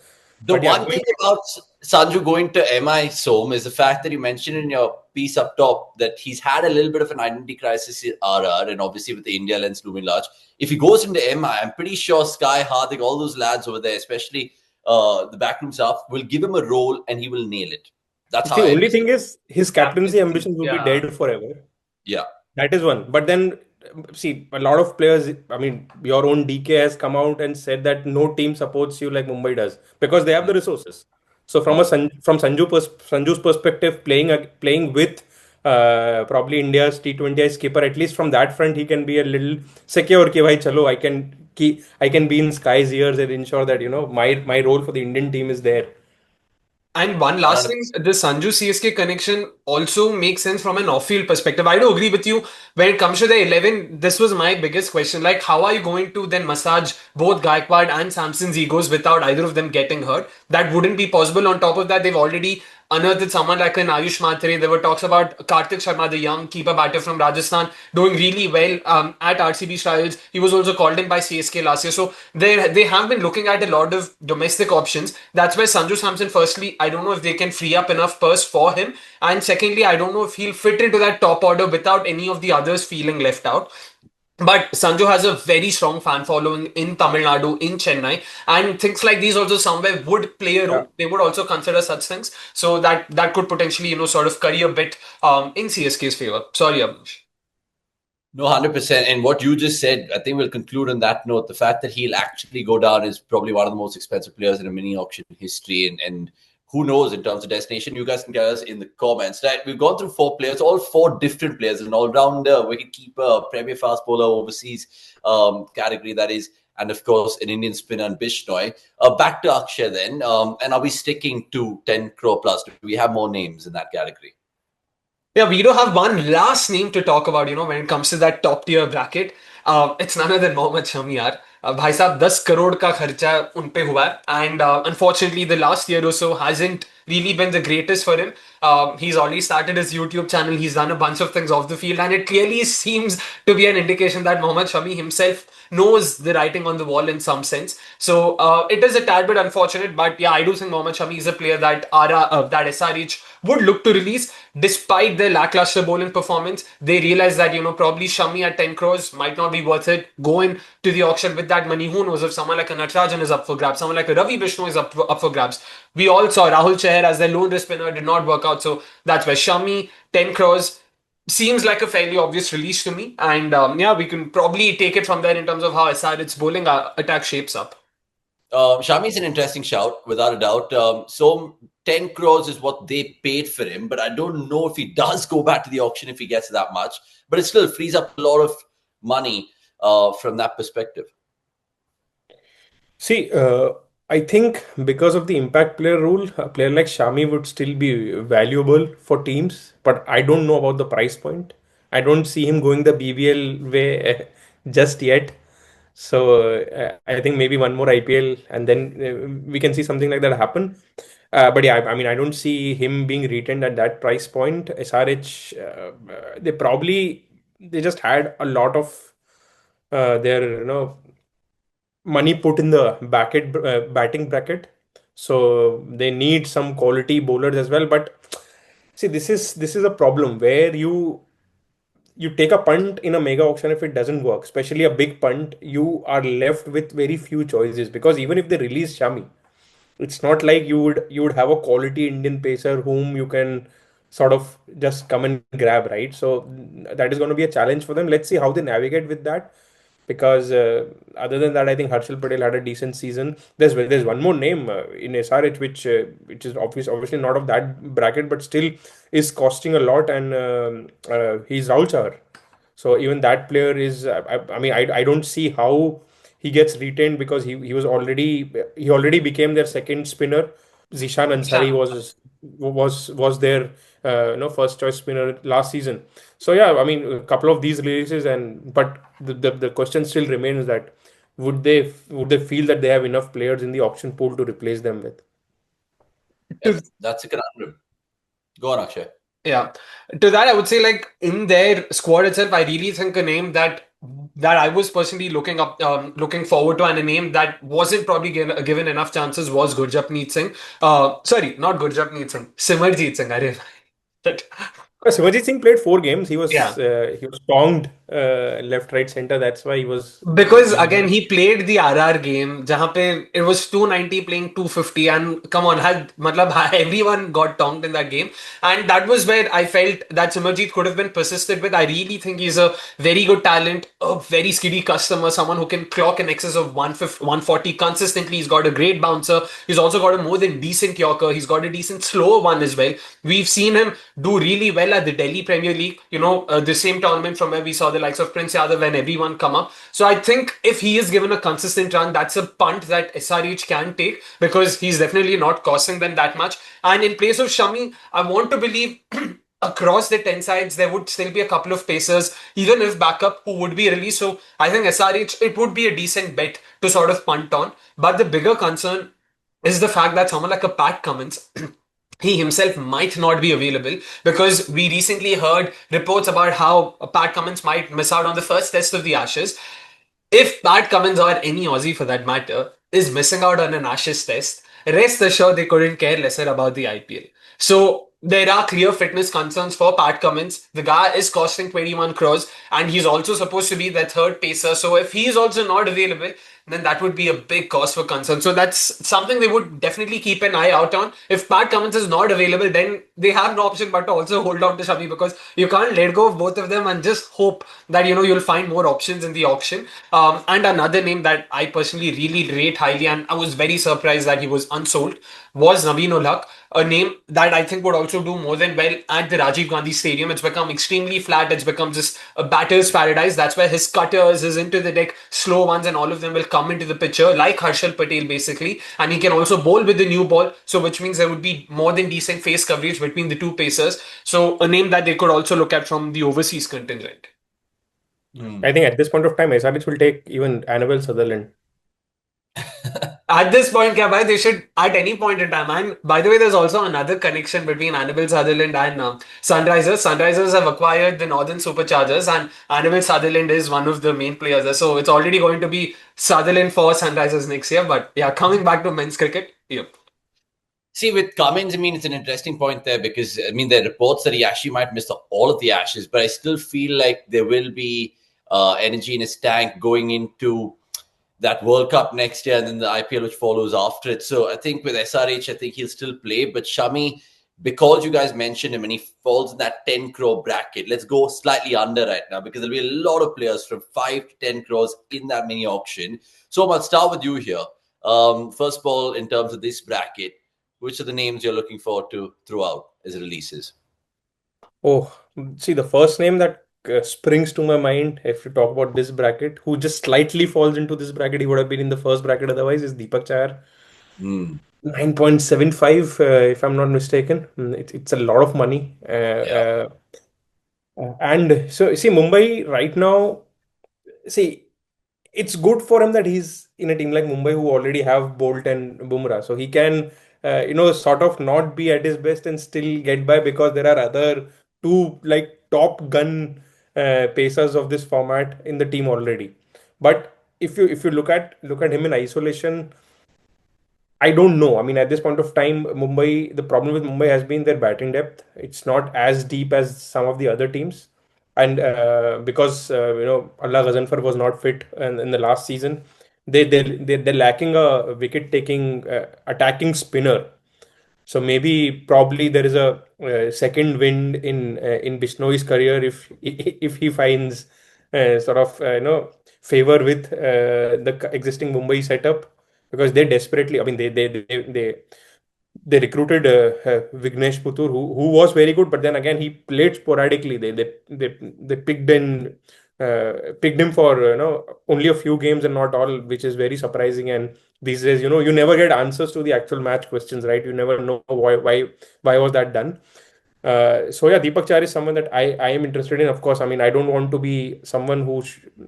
The But yeah, one thing about Sanju going to MI, Som, is the fact that you mentioned in your piece up top that he's had a little bit of an identity crisis in RR, and obviously with the India lens looming large. If he goes into MI, I'm pretty sure Sky, Hardik, all those lads over there, especially the backroom staff, will give him a role and he will nail it. That's the only thing is his captaincy ambitions will be Yeah. dead forever. Yeah. That is one. But then, see, a lot of players, I mean, your own DK has come out and said that no team supports you like Mumbai does because they have the resources. So from Sanju's perspective, playing with probably India's T20I skipper, at least from that front, he can be a little secure. Ki bhai, chalo, I can be in Sky's ears and ensure that my role for the Indian team is there. And one last thing, the Sanju CSK connection also makes sense from an off-field perspective. I do agree with you when it comes to the 11. This was my biggest question. Like, how are you going to then massage both Gaikwad and Samson's egos without either of them getting hurt? That wouldn't be possible. On top of that, they've already unearthed someone like an Ayush Matre. There were talks about Karthik Sharma, the young keeper batter from Rajasthan, doing really well at RCB trials. He was also called in by CSK last year. So they have been looking at a lot of domestic options. That's why Sanju Samson, firstly, I don't know if they can free up enough purse for him. And secondly, I don't know if he'll fit into that top order without any of the others feeling left out. But Sanju has a very strong fan following in Tamil Nadu, in Chennai, and things like these also somewhere would play a Yeah. role. They would also consider such things, so that could potentially sort of curry a bit in CSK's favor. Sorry, Abhish. No, 100%. And what you just said, I think we'll conclude on that note. The fact that he'll actually go down is probably one of the most expensive players in a mini auction history. And who knows in terms of destination? You guys can tell us in the comments. Right? We've gone through 4 players, all 4 different players, an all-rounder, wicketkeeper, premier fast bowler, overseas category, that is. And of course, an Indian spinner and Bishnoi. Back to Akshay then. And are we sticking to 10 crore plus? Do we have more names in that category? Yeah, we do have one last name to talk about, when it comes to that top tier bracket. It's none other than Mohammed Shami, yaar. भाई साहब 10 करोड़ का खर्चा उन पे हुआ है and unfortunately the last year or so hasn't really been the greatest for him. He's already started his YouTube channel. He's done a bunch of things off the field, and it clearly seems to be an indication that Mohammad Shami himself knows the writing on the wall in some sense. So it is a tad bit unfortunate, but yeah, I do think Mohammad Shami is a player that that SRH would look to release despite their lackluster bowling performance. They realize that probably Shami at 10 crores might not be worth it. Go into the auction with that money. Who knows if someone like a Natarajan is up for grabs, someone like a Ravi Bishnoi is up for grabs. We all saw Rahul Chahar as their lone spinner did not work out, so that's where Shami 10 crores seems like a fairly obvious release to me. And yeah, we can probably take it from there in terms of how SR's bowling attack shapes up. Shami is an interesting shout, without a doubt. So 10 crores is what they paid for him, but I don't know if he does go back to the auction if he gets that much. But it still frees up a lot of money from that perspective. See, I think because of the impact player rule, a player like Shami would still be valuable for teams, but I don't know about the price point. I don't see him going the BBL way just yet. So I think maybe one more IPL and then we can see something like that happen. But yeah, I mean, I don't see him being retained at that price point. SRH, they just had a lot of their money put in the batting bracket, so they need some quality bowlers as well. But see, this is a problem where you take a punt in a mega auction. If it doesn't work, especially a big punt, you are left with very few choices, because even if they release Shami, it's not like you would have a quality Indian pacer whom you can sort of just come and grab, right? So that is going to be a challenge for them. Let's see how they navigate with that, because other than that, I think Harshal Patel had a decent season. There's one more name in SRH which is obviously not of that bracket, but still is costing a lot, and he's Rahul Chahar. So even that player is, I mean, I don't see how he gets retained, because he already became their second spinner. Zishan Ansari was their first choice spinner last season. So yeah, I mean, a couple of these releases, but the question still remains that would they feel that they have enough players in the auction pool to replace them with? Yes, that's a conundrum. Go on, Akshay. Yeah. To that, I would say, like, in their squad itself, I really think a name that I was personally looking forward to, and a name that wasn't probably given enough chances was Gurjapneet Singh. Sorry, not Gurjapneet Singh, Simarjeet Singh. I realized. Simarjeet Singh played 4 games. He was Yeah. tonged left, right, center. That's why he was. Because again, he played the RR game, jahan pe it was 290 playing 250, and come on, everyone got tonged in that game, and that was where I felt that Simarjeet could have been persisted with. I really think he's a very good talent, a very skiddy customer, someone who can clock in excess of 150, 140 consistently. He's got a great bouncer. He's also got a more than decent yorker. He's got a decent slower one as well. We've seen him do really well at the Delhi Premier League. The same tournament from where we saw the likes of Prince Yadav and everyone come up. So I think if he is given a consistent run, that's a punt that SRH can take because he's definitely not costing them that much. And in place of Shami, I want to believe across the 10 sides, there would still be a couple of pacers, even if backup, who would be released. So I think SRH, it would be a decent bet to sort of punt on. But the bigger concern is the fact that someone like a Pat Cummins, he himself might not be available because we recently heard reports about how Pat Cummins might miss out on the first test of the Ashes. If Pat Cummins or any Aussie for that matter is missing out on an Ashes test, rest assured they couldn't care lesser about the IPL. So there are clear fitness concerns for Pat Cummins. The guy is costing 21 crores and he's also supposed to be the third pacer. So if he is also not available, then that would be a big cause for concern. So that's something they would definitely keep an eye out on. If Pat Cummins is not available, then they have no option but to also hold on to Shami because you can't let go of both of them and just hope that you'll find more options in the auction. And another name that I personally really rate highly, and I was very surprised that he was unsold, was Naveen ul Haq, a name that I think would also do more than well at the Rajiv Gandhi Stadium. It's become extremely flat. It's become just a batter's paradise. That's where his cutters, his into the deck, slow ones, and all of them will come into the picture, like Harshal Patel basically. And he can also bowl with the new ball, so which means there would be more than decent face coverage between the two pacers. So a name that they could also look at from the overseas contingent. I think at this point of time, SRH will take even Annabelle Sutherland. At this point, kya bhai, they should at any point in time. And by the way, there's also another connection between Annabelle Sutherland and Sunrisers. Sunrisers have acquired the Northern Superchargers, and Annabelle Sutherland is one of the main players there. So it's already going to be Sutherland for Sunrisers next year. But yeah, coming back to men's cricket, yep. See, with Cummins, I mean, it's an interesting point there because, I mean, there are reports that he actually might miss all of the Ashes, but I still feel like there will be energy in his tank going into that World Cup next year and then the IPL which follows after it. So I think with SRH, I think he'll still play. But Shami, because you guys mentioned him and he falls in that 10 crore bracket, let's go slightly under right now because there'll be a lot of players from 5 to 10 crores in that mini auction. So I'll start with you here. First of all, in terms of this bracket, which are the names you're looking forward to throughout as releases? Oh, see, the first name that springs to my mind if you talk about this bracket, who just slightly falls into this bracket, he would have been in the first bracket otherwise, is Deepak Chahar. 9.75, if I'm not mistaken. It's a lot of money. And so, see, Mumbai right now, see, it's good for him that he's in a team like Mumbai who already have Bolt and Bumrah. So he can, sort of not be at his best and still get by because there are other two like top gun pacers of this format in the team already. But if you look at him in isolation, I don't know. I mean, at this point of time, Mumbai, the problem with Mumbai has been their batting depth. It's not as deep as some of the other teams. And because, Allah Ghazanfar was not fit in the last season, they're lacking a wicket-taking, attacking spinner. So maybe probably there is a second wind in Bishnoi's career if he finds sort of favor with the existing Mumbai setup because they desperately. I mean they recruited Vignesh Putur who was very good, but then again he played sporadically. They picked him for only a few games and not all, which is very surprising. And these days, you never get answers to the actual match questions, right? You never know why was that done. So yeah, Deepak Chahar is someone that I am interested in. Of course, I mean I don't want to be someone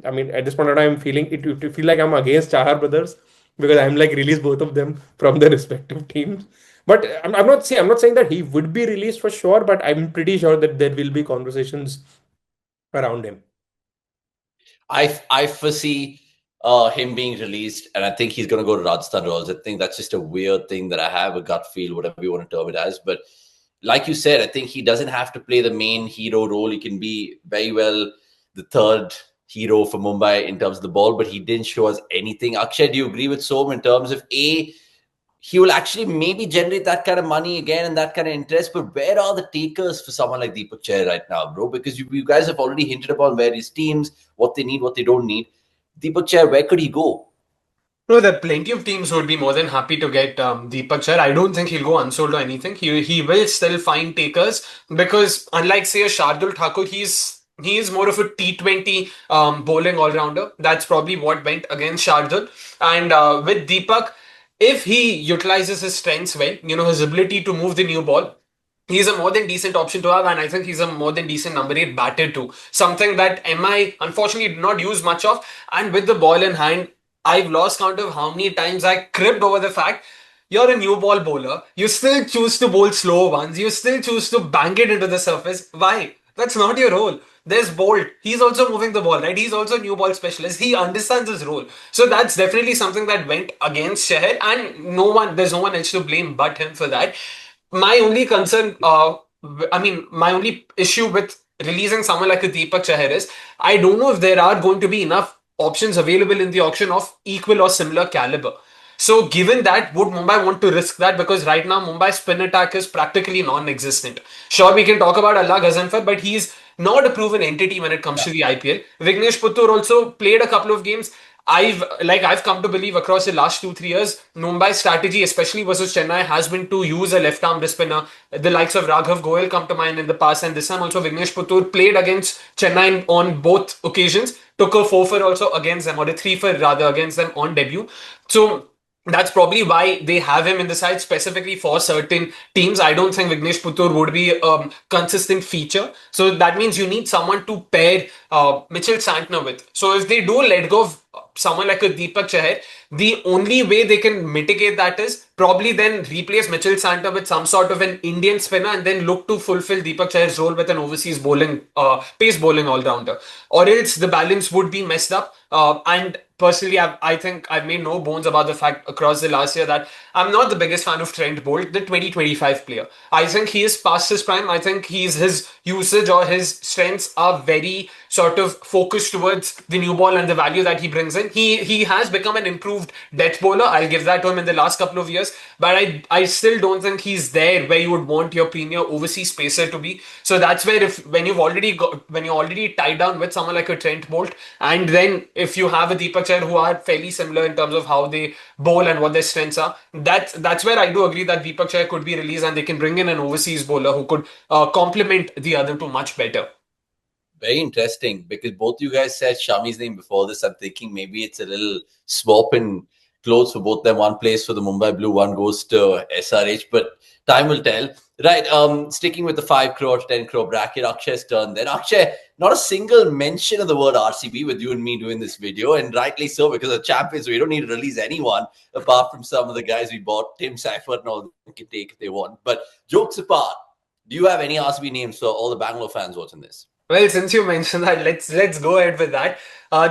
I mean at this point in time, I'm feeling it to feel like I'm against Chahar brothers because I'm like release both of them from their respective teams. But I'm not saying that he would be released for sure, but I'm pretty sure that there will be conversations around him. I foresee him being released, and I think he's going to go to Rajasthan Royals. I think that's just a weird thing that I have, a gut feel, whatever you want to term it as. But like you said, I think he doesn't have to play the main hero role. He can be very well the third hero for Mumbai in terms of the ball, but he didn't show us anything. Akshay, do you agree with Som in terms of he will actually maybe generate that kind of money again and that kind of interest, but where are the takers for someone like Deepak Chahar right now, bro? Because you guys have already hinted upon various teams, what they need, what they don't need. Deepak Chahar, where could he go? No, there are plenty of teams who would be more than happy to get Deepak Chahar. I don't think he'll go unsold or anything. He will still find takers because unlike say a Shardul Thakur, he's he is more of a T20 bowling all-rounder. That's probably what went against Shardul. And with Deepak, if he utilizes his strengths well, his ability to move the new ball, he's a more than decent option to have, and I think he's a more than decent number 8 batter too. Something that MI unfortunately did not use much of. And with the ball in hand, I've lost count of how many times I cribbed over the fact you're a new ball bowler. You still choose to bowl slow ones. You still choose to bang it into the surface. Why? That's not your role. There's Bolt. He's also moving the ball, right? He's also a new ball specialist. He understands his role. So that's definitely something that went against Shahar, and there's no one else to blame but him for that. My only concern, my only issue with releasing someone like a Deepak Chahar is I don't know if there are going to be enough options available in the auction of equal or similar caliber. So, given that, would Mumbai want to risk that? Because right now, Mumbai's spin attack is practically non-existent. Sure, we can talk about Allah Ghazanfar, but he's not a proven entity when it comes to the IPL. Vignesh Puttur also played a couple of games. I've come to believe across the last 2-3 years, Mumbai's strategy, especially versus Chennai, has been to use a left-arm spinner. The likes of Raghav Goyal come to mind in the past, and this time also Vignesh Puttur played against Chennai on both occasions. Took a 4 for also against them, or a 3 for rather against them on debut. So that's probably why they have him in the side specifically for certain teams. I don't think Vignesh Puttur would be a consistent feature. So that means you need someone to pair Mitchell Santner with. So if they do let go of someone like a Deepak Chahar, the only way they can mitigate that is probably then replace Mitchell Santner with some sort of an Indian spinner and then look to fulfill Deepak Chahar's role with an overseas bowling, pace bowling all-rounder. Or else the balance would be messed up. And personally, I think I've made no bones about the fact across the last year that I'm not the biggest fan of Trent Bolt, the 2025 player. I think he is past his prime. I think his usage or his strengths are very sort of focused towards the new ball and the value that he brings in. He has become an improved death bowler. I'll give that to him in the last couple of years. But I still don't think he's there where you would want your premier overseas pacer to be. So that's where when you're already tied down with someone like a Trent Bolt, and then if you have a Deepak Chahar who are fairly similar in terms of how they bowl and what their strengths are, that's where I do agree that Deepak Chahar could be released and they can bring in an overseas bowler who could complement the other two much better. Very interesting, because both you guys said Shami's name before this. I'm thinking maybe it's a little swap in clothes for both them. One plays for the Mumbai Blue, one goes to SRH, but time will tell. Right, sticking with the 5 crore to 10 crore bracket, Akshay's turn. Then Akshay, not a single mention of the word RCB with you and me doing this video, and rightly so, because the champions, we don't need to release anyone apart from some of the guys we bought. Tim Seifert and all can take if they want. But jokes apart, do you have any RCB names for all the Bangalore fans watching this? Well, since you mentioned that, let's go ahead with that.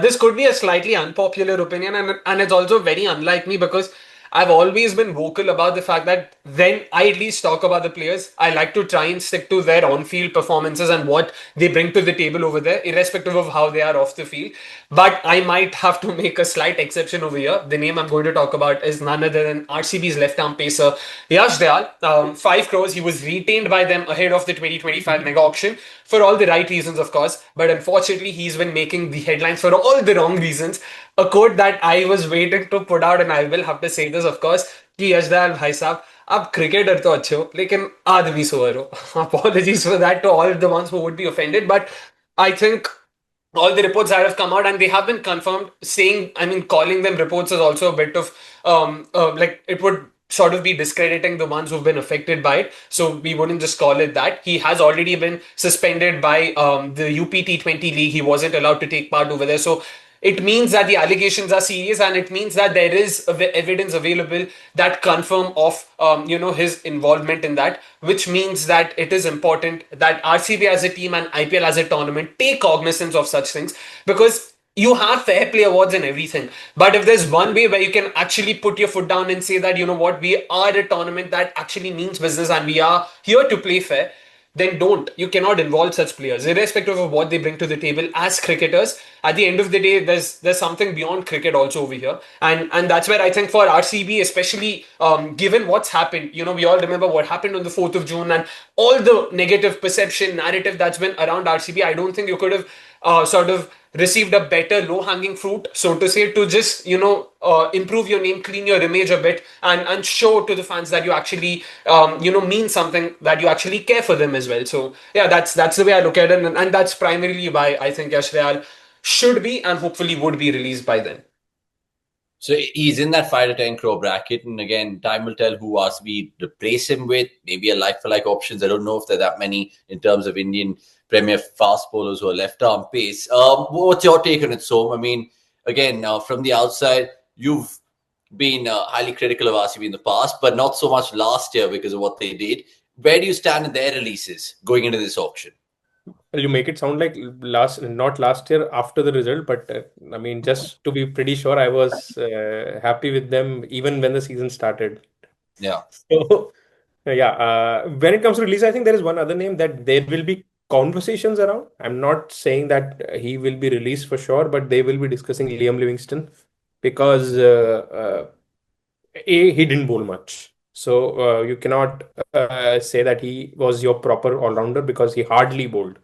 This could be a slightly unpopular opinion, and it's also very unlike me because I've always been vocal about the fact that when I at least talk about the players, I like to try and stick to their on-field performances and what they bring to the table over there, irrespective of how they are off the field. But I might have to make a slight exception over here. The name I'm going to talk about is none other than RCB's left-arm pacer, Yash Dayal. 5 crores. He was retained by them ahead of the 2025 mega auction for all the right reasons, of course. But unfortunately, he's been making the headlines for all the wrong reasons. A quote that I was waiting to put out, and I will have to say this, of course, कि यश दयाल भाई साहब आप cricketer तो अच्छे हो लेकिन आदमी सुअर हो. Apologies for that to all the ones who would be offended, but I think all the reports that have come out and they have been confirmed, calling them reports is also a bit of it would sort of be discrediting the ones who've been affected by it. So we wouldn't just call it that. He has already been suspended by the UPT20 league. He wasn't allowed to take part over there. So it means that the allegations are serious, and it means that there is evidence available that confirm of his involvement in that, which means that it is important that RCB as a team and IPL as a tournament take cognizance of such things, because you have fair play awards and everything. But if there's one way where you can actually put your foot down and say that, you know what, we are a tournament that actually means business and we are here to play fair, then don't. You cannot involve such players, irrespective of what they bring to the table as cricketers. At the end of the day, there's something beyond cricket also over here, and that's where I think for RCB, especially given what's happened, we all remember what happened on the 4th of June and all the negative perception narrative that's been around RCB. I don't think you could have sort of received a better low-hanging fruit, so to say, to just improve your name, clean your image a bit, and show to the fans that you actually mean something, that you actually care for them as well. So yeah, that's the way I look at it, and that's primarily why I think Yash Dayal should be and hopefully would be released by then. So he's in that 5 to 10 crore bracket, and again, time will tell who RCB replace him with. Maybe a like-for-like options. I don't know if there are that many in terms of Indian Premier fast bowlers who are left-arm pace. What's your take on it, Som? I mean, again, from the outside, you've been highly critical of RCB in the past, but not so much last year because of what they did. Where do you stand in their releases going into this auction? Well, you make it sound like not last year after the result, but I mean, just to be pretty sure, I was happy with them even when the season started. Yeah. So, yeah, when it comes to release, I think there is one other name that there will be conversations around. I'm not saying that he will be released for sure, but they will be discussing Liam Livingston because he didn't bowl much. So you cannot say that he was your proper all-rounder because he hardly bowled.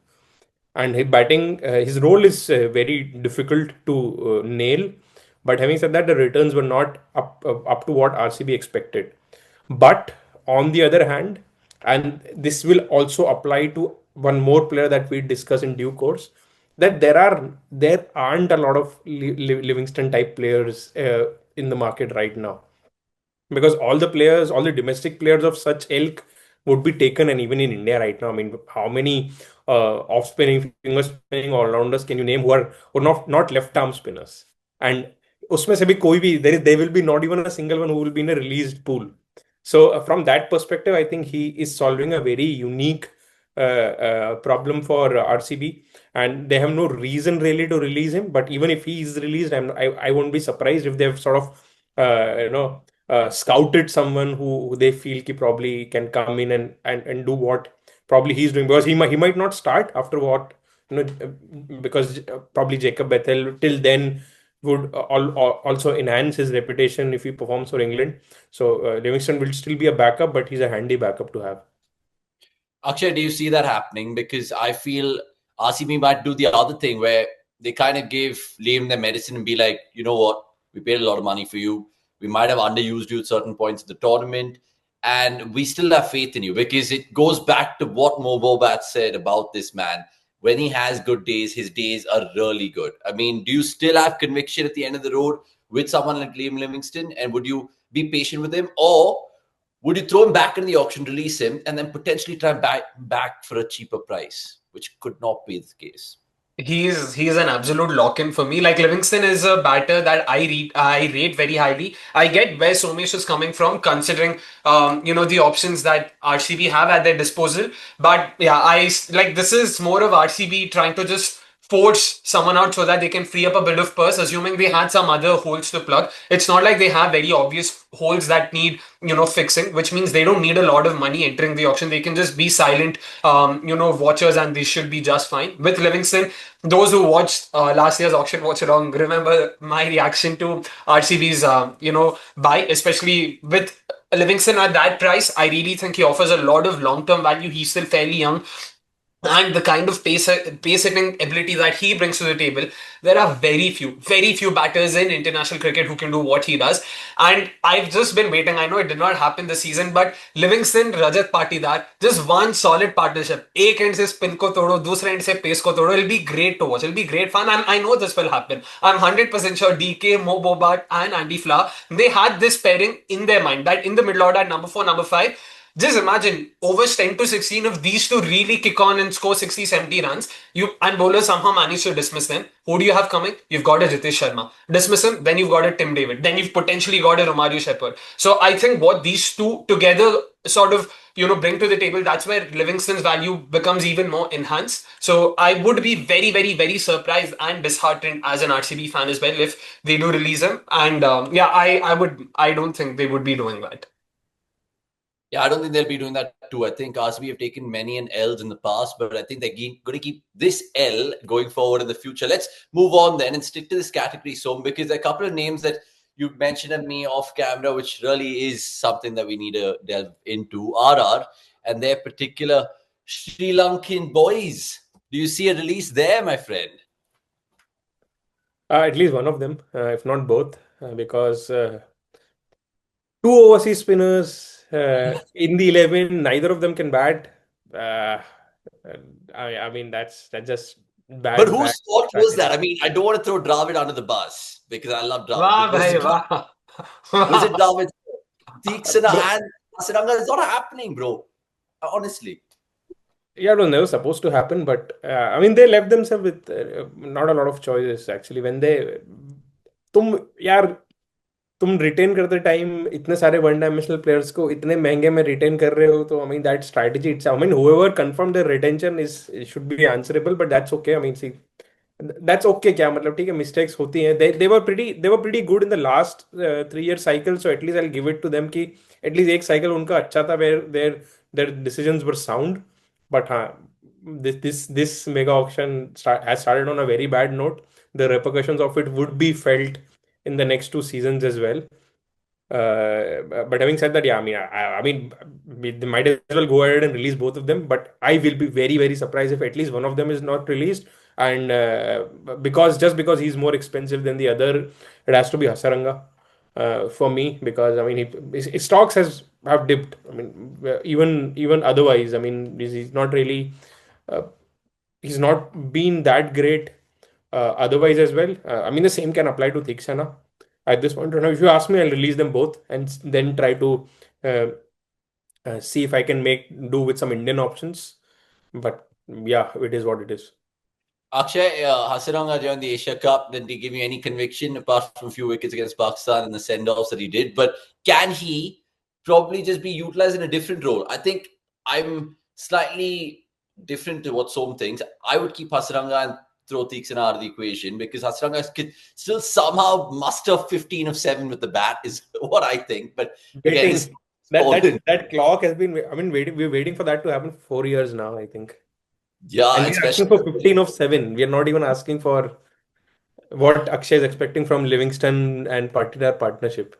And his batting, his role is very difficult to nail. But having said that, the returns were not up to what RCB expected. But on the other hand, and this will also apply to one more player that we discuss in due course, that there aren't a lot of Livingston type players in the market right now, because all the players, all the domestic players of such ilk would be taken. And even in India right now, I mean, how many off spinning, finger spinning all rounders can you name who are not left arm spinners? And उसमें से भी कोई भी there will be not even a single one who will be in a released pool. So from that perspective, I think he is solving a very unique problem for RCB, and they have no reason really to release him. But even if he is released, I won't be surprised if they've sort of scouted someone who they feel ki probably can come in and do what probably he's doing, because he might not start after what because probably Jacob Bethel till then would also enhance his reputation if he performs for England. So Livingston will still be a backup, but he's a handy backup to have. Akshay, do you see that happening? Because I feel RCB might do the other thing where they kind of give Liam their medicine and be like, you know what, we paid a lot of money for you. We might have underused you at certain points of the tournament, and we still have faith in you, because it goes back to what Mo Bobat said about this man. When he has good days, his days are really good. I mean, do you still have conviction at the end of the road with someone like Liam Livingston? And would you be patient with him? Or would you throw him back in the auction, release him, and then potentially try back for a cheaper price, which could not be the case? He's an absolute lock-in for me. Like, Livingston is a batter that I rate very highly. I get where Somesh is coming from, considering the options that RCB have at their disposal. But yeah, this is more of RCB trying to just force someone out so that they can free up a bit of purse, assuming they had some other holes to plug. It's not like they have very obvious holes that need fixing, which means they don't need a lot of money entering the auction. They can just be silent watchers, and they should be just fine. With Livingston, those who watched last year's auction watch along remember my reaction to RCB's buy, especially with Livingston at that price. I really think he offers a lot of long-term value. He's still fairly young, and the kind of pace hitting ability that he brings to the table, there are very few batters in international cricket who can do what he does. And I've just been waiting. I know it did not happen this season, but Livingston, Rajat Patidar, just one solid partnership. एक end से spin को तोड़ो, दूसरे end से pace को तोड़ो. It'll be great to watch. It'll be great fun, and I know this will happen. I'm 100% sure DK, Mo Bobat, and Andy Flower, they had this pairing in their mind, that in the middle order at number 4, number 5. Just imagine overs 10 to 16, if these two really kick on and score 60, 70 runs, and bowlers somehow manage to dismiss them. Who do you have coming? You've got a Jitesh Sharma. Dismiss him, then you've got a Tim David. Then you've potentially got a Romario Shepherd. So I think what these two together sort of bring to the table, that's where Livingston's value becomes even more enhanced. So I would be very, very, very surprised and disheartened as an RCB fan as well if they do release him. And I don't think they would be doing that. Yeah, I don't think they'll be doing that too. I think RCB have taken many an L's in the past, but I think they're going to keep this L going forward in the future. Let's move on then and stick to this category, Som, because there are a couple of names that you mentioned at me off camera, which really is something that we need to delve into. RR and their particular Sri Lankan boys. Do you see a release there, my friend? At least one of them, if not both, because two overseas spinners in the 11, neither of them can bat. Uh, I mean, that's just But bad, bad whose thought was that? strategy. I mean, I don't want to throw Dravid under the bus because I love Dravid, Wow, but bhai, wow. was it Wow. Dravid, Deeksana Bro, and Hasaranga? It's not happening, bro. Honestly. yeah, it was never supposed to happen, but I mean, they left themselves with not a lot of choices actually. When they, तुम यार तुम retain करते time इतने सारे one dimensional players को इतने महंगे में रिटेन कर रहे हो तो I mean that strategy it's I mean whoever confirmed their retention is should be answerable but that's okay I mean see that's okay क्या मतलब ठीक है मिस्टेक्स होती हैं they were pretty good in the last 3 year cycle so at least I'll give it to them कि at least एक cycle उनका अच्छा था where their decisions were sound but हाँ this mega auction has started on a very bad note the repercussions of it would be felt in the next 2 seasons as well. But having said that, yeah, I mean, they might as well go ahead and release both of them. But I will be very, very surprised if at least one of them is not released. And because he's more expensive than the other, it has to be Hasaranga for me because I mean his stocks have dipped. I mean even otherwise, I mean he's not really uh, he's not been that great otherwise as well. I mean, the same can apply to Thiksana. At this point, if you ask me, I'll release them both and then try to uh, see if I can make do with some Indian options. But yeah, it is what it is. Akshay, Hasaranga during the Asia Cup, did he give you any conviction apart from a few wickets against Pakistan and the send-offs that he did? But can he probably just be utilized in a different role? I think I'm slightly different to what Som thinks. I would keep Hasaranga and throw Theekshana out of the equation because Hasaranga could still somehow muster 15 of 7 with the bat is what I think. But again, it's Waiting that that fallen. that clock has been. I mean, we're waiting for that to happen for 4 years now. I think, Yeah, and we're especially asking for 15 of 7. We're not even asking for what Akshay is expecting from Livingston and Patidar partnership.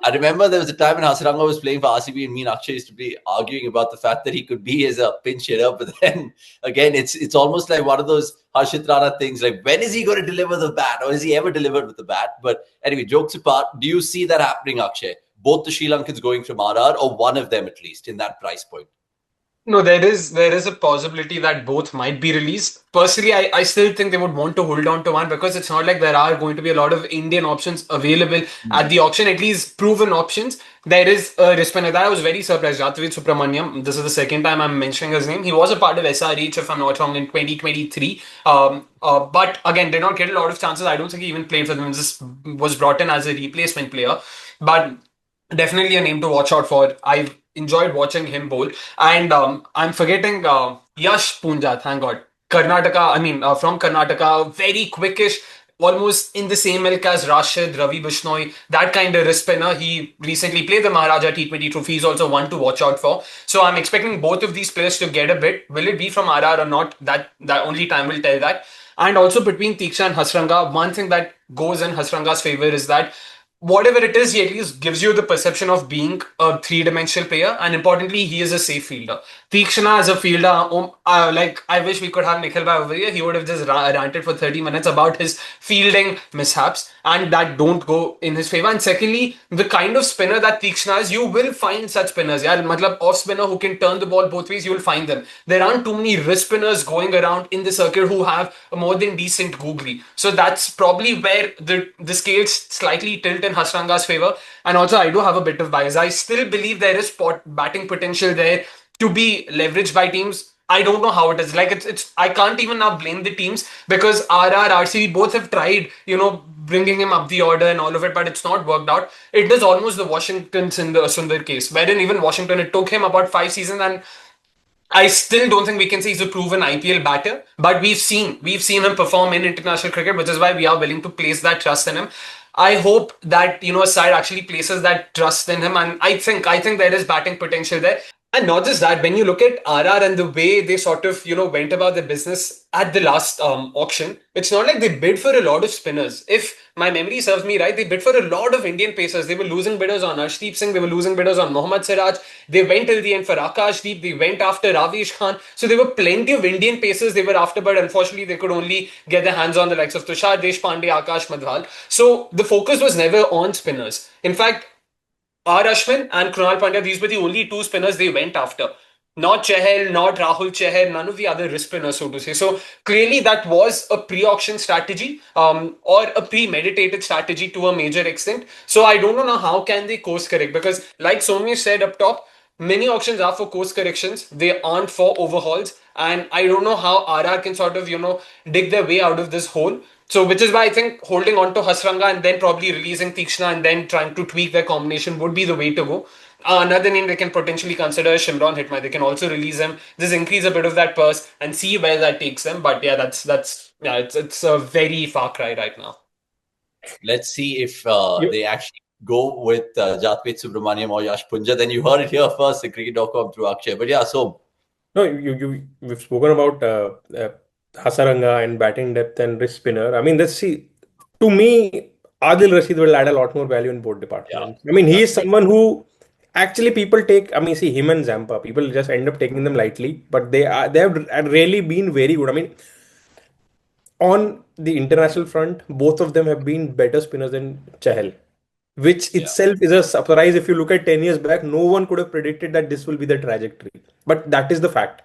I remember there was a time when Hasaranga was playing for RCB and me and Akshay used to be arguing about the fact that he could be as a pinch hitter. But then again, it's almost like one of those Harshit Rana things. Like, when is he going to deliver the bat? Or is he ever delivered with the bat? But anyway, jokes apart, do you see that happening, Akshay? Both the Sri Lankans going from RR or one of them at least in that price point? No, there is a possibility that both might be released. Personally, I still think they would want to hold on to one because it's not like there are going to be a lot of Indian options available at the auction, at least proven options. There is a respinner that I was very surprised. Rathvit Subramaniam, this is the second time I'm mentioning his name. He was a part of SRH, if I'm not wrong, in 2023. But again, did not get a lot of chances. I don't think he even played for them. Just was brought in as a replacement player. But definitely a name to watch out for. I've enjoyed watching him bowl. And I'm forgetting Yash Punja, thank God. Karnataka, I mean, from Karnataka, very quickish, almost in the same ilk as Rashid, Ravi Bishnoi, that kind of wrist spinner. He recently played the Maharaja T20 trophy. He's also one to watch out for. So I'm expecting both of these players to get a bit. Will it be from RR or not? That only time will tell that. And also between Tiksha and Hasranga, one thing that goes in Hasranga's favor is that whatever it is, he at least gives you the perception of being a three-dimensional player, and importantly, he is a safe fielder. Tikshana as a fielder, like I wish we could have Nikhil Bhai over here. He would have just ranted for 30 minutes about his fielding mishaps, and that don't go in his favor. And secondly, the kind of spinner that Tikshana is, you will find such spinners. Yeah, matlab off spinner who can turn the ball both ways, you will find them. There aren't too many wrist spinners going around in the circuit who have a more than decent googly. So that's probably where the scales slightly tilt in Hasranga's favor. And also, I do have a bit of bias. I still believe there is batting potential there to be leveraged by teams. I don't know how it is. Like it's I can't even now blame the teams because RR, RCB both have tried, bringing him up the order and all of it, but it's not worked out. It is almost the Washington Sundar case, wherein even Washington, it took him about 5 seasons, and I still don't think we can say he's a proven IPL batter, but we've seen him perform in international cricket, which is why we are willing to place that trust in him. I hope that a side actually places that trust in him, and I think there is batting potential there. And not just that, when you look at RR and the way they sort of, went about their business at the last auction, it's not like they bid for a lot of spinners. If my memory serves me right, they bid for a lot of Indian pacers. They were losing bidders on Arshdeep Singh, they were losing bidders on Mohammad Siraj. They went till the end for Akashdeep, they went after Ravish Khan. So there were plenty of Indian pacers they were after, but unfortunately they could only get their hands on the likes of Tushar Deshpande, Akash Madhwal. So the focus was never on spinners. In fact, R. Ashwin and Krunal Pandya, these were the only two spinners they went after. Not Chahal, not Rahul Chahar, none of the other wrist spinners, so to say. So clearly, that was a pre-auction strategy, or a premeditated strategy to a major extent. So I don't know now how can they course correct, because like Soumya said up top, many auctions are for course corrections. They aren't for overhauls, and I don't know how RR can sort of dig their way out of this hole. So, which is why I think holding on to Hasranga and then probably releasing Tikshna and then trying to tweak their combination would be the way to go. Another name they can potentially consider is Shimron Hitmai. They can also release him, just increase a bit of that purse and see where that takes them. But yeah, that's yeah, it's a very far cry right now. Let's see if You, they actually go with Jatpet Subramaniam or Yash Punja. Then you heard it here first, the cricket.com through Akshay. But yeah, so no, we've spoken about Hasaranga and batting depth and wrist spinner. I mean, let's see. To me, Adil Rashid will add a lot more value in both yeah, departments. I mean, he is someone who actually people take. I mean, see him and Zampa. People just end up taking them lightly, but they have really been very good. I mean, on the international front, both of them have been better spinners than Chahal, which yeah. itself is a surprise. If you look at 10 years back, no one could have predicted that this will be the trajectory. But that is the fact.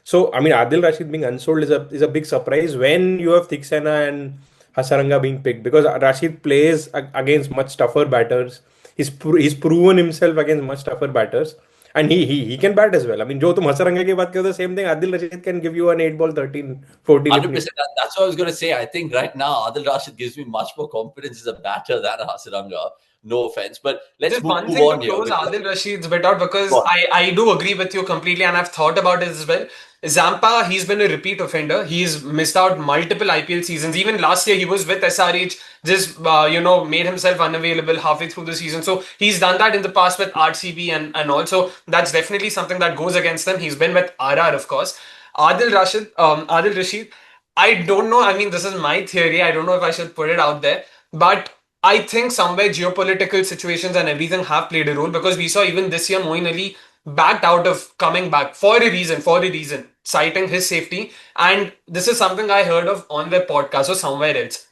So, I mean, Adil Rashid being unsold is a big surprise when you have Thiksana and Hasaranga being picked, because Rashid plays against much tougher batters. He's proven himself against much tougher batters. And he can bat as well. I mean, जो तुम हसरंगा की बात करो, the same thing. Adil Rashid can give you an 8 ball 13, 14 if needed. 100%. That's what I was going to say. I think right now, Adil Rashid gives me much more confidence as a batter than a Hasiranga. No offense. But let's Just move one thing to on here. close Adil Rashid's bit out, because Go on. I do agree with you completely and I've thought about it as well. Zampa, he's been a repeat offender. He's missed out multiple IPL seasons. Even last year, he was with SRH, just, made himself unavailable halfway through the season. So he's done that in the past with RCB and also that's definitely something that goes against him. He's been with RR, of course. Adil Rashid, I don't know. I mean, this is my theory. I don't know if I should put it out there, but I think somewhere geopolitical situations and everything have played a role, because we saw even this year Moeen Ali backed out of coming back for a reason, citing his safety. And this is something I heard of on their podcast or somewhere else.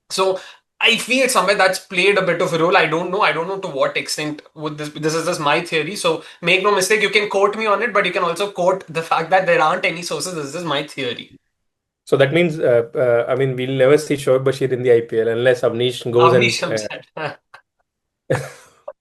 So I feel somewhere that's played a bit of a role. I don't know. I don't know to what extent would this is just my theory. So make no mistake, you can quote me on it, but you can also quote the fact that there aren't any sources. This is my theory. So that means, I mean, we'll never see Shoaib Bashir in the IPL unless Avnish goes Avni and. Shamsad.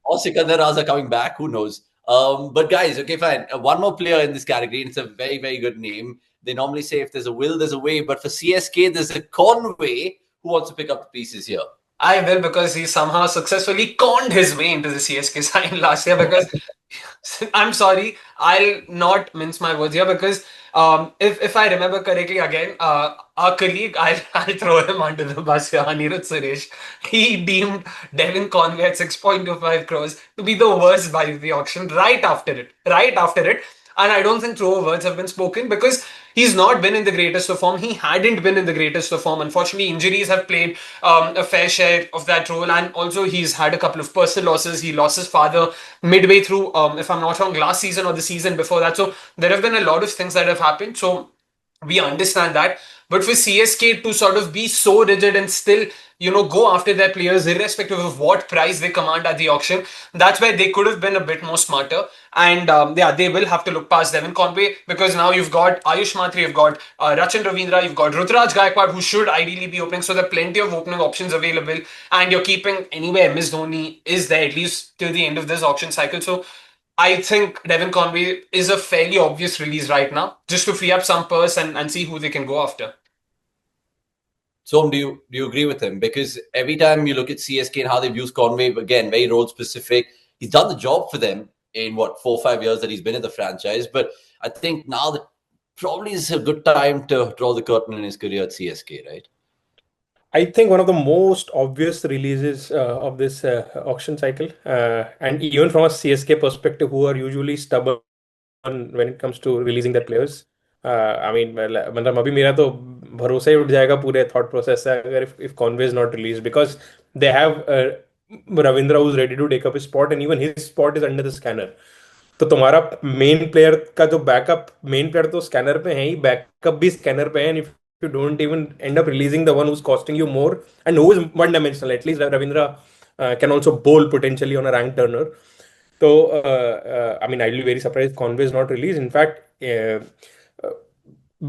Or Sikandar Raza coming back, who knows? But guys, okay, fine. One more player in this category, and it's a very, very good name. They normally say if there's a will, there's a way. But for CSK, there's a Conway who wants to pick up the pieces here. I will, because he somehow successfully conned his way into the CSK side last year. Because I'm sorry, I'll not mince my words here, because if I remember correctly again, our colleague, I'll throw him under the bus here, Anirudh Suresh. He deemed Devon Conway at 6.25 crores to be the worst buy of the auction right after it. Right after it. And I don't think truer words have been spoken, because he's not been in the greatest of form. He hadn't been in the greatest of form. Unfortunately, injuries have played a fair share of that role. And also, he's had a couple of personal losses. He lost his father midway through, if I'm not wrong, last season or the season before that. So there have been a lot of things that have happened. So we understand that. But for CSK to sort of be so rigid and still, go after their players irrespective of what price they command at the auction, that's where they could have been a bit more smarter. And yeah, they will have to look past Devon Conway, because now you've got Ayush Matre, you've got Rachan Ravindra, you've got Rutraj Gaikwad, who should ideally be opening. So there are plenty of opening options available. And you're keeping anyway, MS Dhoni is there at least till the end of this auction cycle. So I think Devon Conway is a fairly obvious release right now, just to free up some purse and see who they can go after. So, do you agree with him? Because every time you look at CSK and how they've used Conway, again, very role specific. He's done the job for them in 4 or 5 years that he's been in the franchise. But I think now that probably is a good time to draw the curtain in his career at CSK, right? I think one of the most obvious releases of this auction cycle, and even from a CSK perspective, who are usually stubborn when it comes to releasing their players. I mean, मतलब अभी मेरा तो भरोसा ही उठ जाएगा पूरे thought process से अगर if Conway is not released, because they have Ravindra who's ready to take up his spot, and even his spot is under the scanner. तो तुम्हारा मेन प्लेयर का जो बैकअप, मेन प्लेयर तो scanner पे है ही, backup भी scanner पे है, and if you don't even and up releasing the one who is costing you more and who is one dimensional, at least Ravindra can also bowl potentially on a ranked turner. So, I mean, I'll be very surprised Conway is not released. In fact,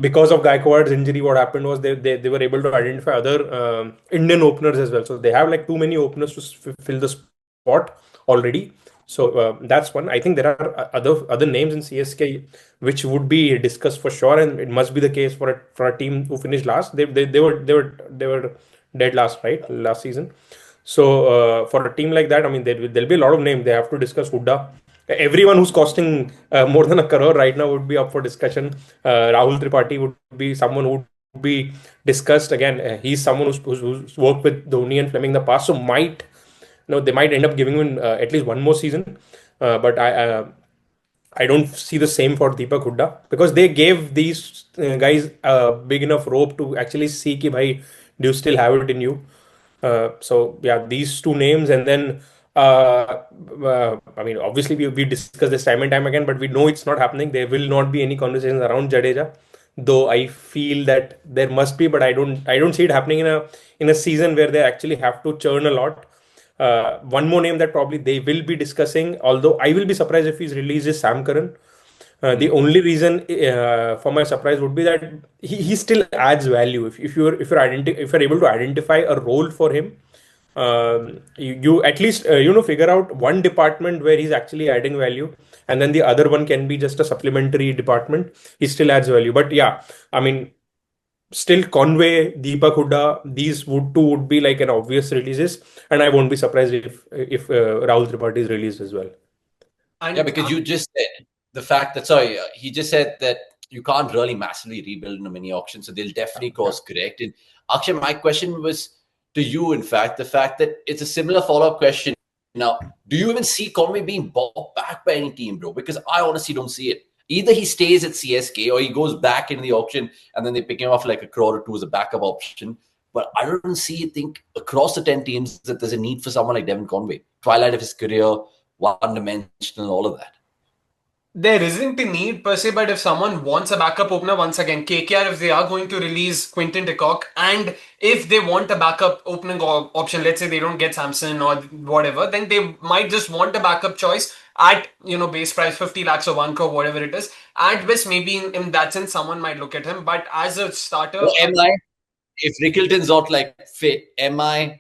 because of Gaikward's injury, what happened was they were able to identify other Indian openers as well. So they have like too many openers to fill the spot already. So that's one. I think there are other names in CSK which would be discussed for sure, and it must be the case for a team who finished last. They were dead last, right, last season. So for a team like that, I mean, there'll be a lot of names. They have to discuss Hooda. Everyone who's costing more than a crore right now would be up for discussion. Rahul Tripathi would be someone who would be discussed. Again, he's someone who's worked with Dhoni and Fleming in the past, so they might end up giving him at least one more season. But I don't see the same for Deepak Hooda, because they gave these guys a big enough rope to actually see ki bhai, do you still have it in you? So yeah, these two names, and then I mean, obviously we discuss this time and time again, but we know it's not happening. There will not be any conversations around Jadeja, though I feel that there must be, but I don't see it happening in a season where they actually have to churn a lot. One more name that probably they will be discussing, although I will be surprised if he's released, is Sam Curran. The only reason for my surprise would be that he still adds value. If you're able to identify a role for him, you at least figure out one department where he's actually adding value, and then the other one can be just a supplementary department. He still adds value. But yeah, I mean, still Conway, Deepak Hooda, these would be like an obvious releases, and I won't be surprised if Rahul Tripathi is released as well. Yeah, because you just said the fact that, sorry, he just said that you can't really massively rebuild in a mini auction, so they'll definitely course correct. And Akshay, my question was to you, in fact, the fact that it's a similar follow-up question. Now, do you even see Conway being bought back by any team, bro? Because I honestly don't see it. Either he stays at CSK or he goes back in the auction and then they pick him off like a crore or two as a backup option. But I don't think across the 10 teams that there's a need for someone like Devon Conway. Twilight of his career, one-dimensional, all of that. There isn't a need per se, but if someone wants a backup opener, once again, KKR, if they are going to release Quinton de Kock, and if they want a backup opening option, let's say they don't get Samson or whatever, then they might just want a backup choice at, base price 50 lakhs or 1 crore, whatever it is. At best, maybe in that sense, someone might look at him. But as a starter... Well, if Rickleton's not like fit,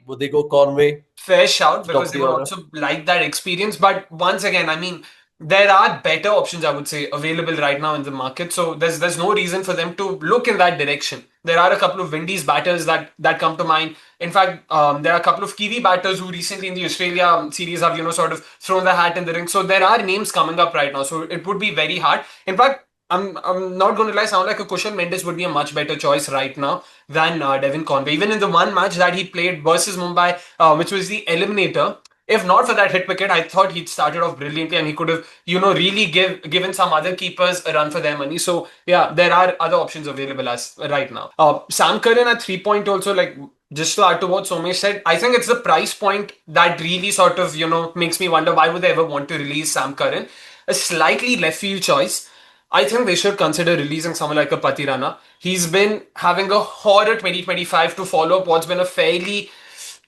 would they go Conway? Fair shout, because they would also like that experience. But once again, I mean, there are better options, I would say, available right now in the market. So there's no reason for them to look in that direction. There are a couple of Windies batters that come to mind. In fact, there are a couple of Kiwi batters who recently in the Australia series have, sort of thrown the hat in the ring. So there are names coming up right now. So it would be very hard. In fact, I'm not going to lie, sound like a Kushal Mendes would be a much better choice right now than Devon Conway. Even in the one match that he played versus Mumbai, which was the eliminator, if not for that hit wicket, I thought he'd started off brilliantly and he could have, really given some other keepers a run for their money. So yeah, there are other options available as right now. Sam Curran at 3 point also, like, just to add to what Somesh said, I think it's the price point that really sort of, makes me wonder why would they ever want to release Sam Curran. A slightly left field choice. I think they should consider releasing someone like a Patirana. He's been having a horror 2025 to follow up what's been a fairly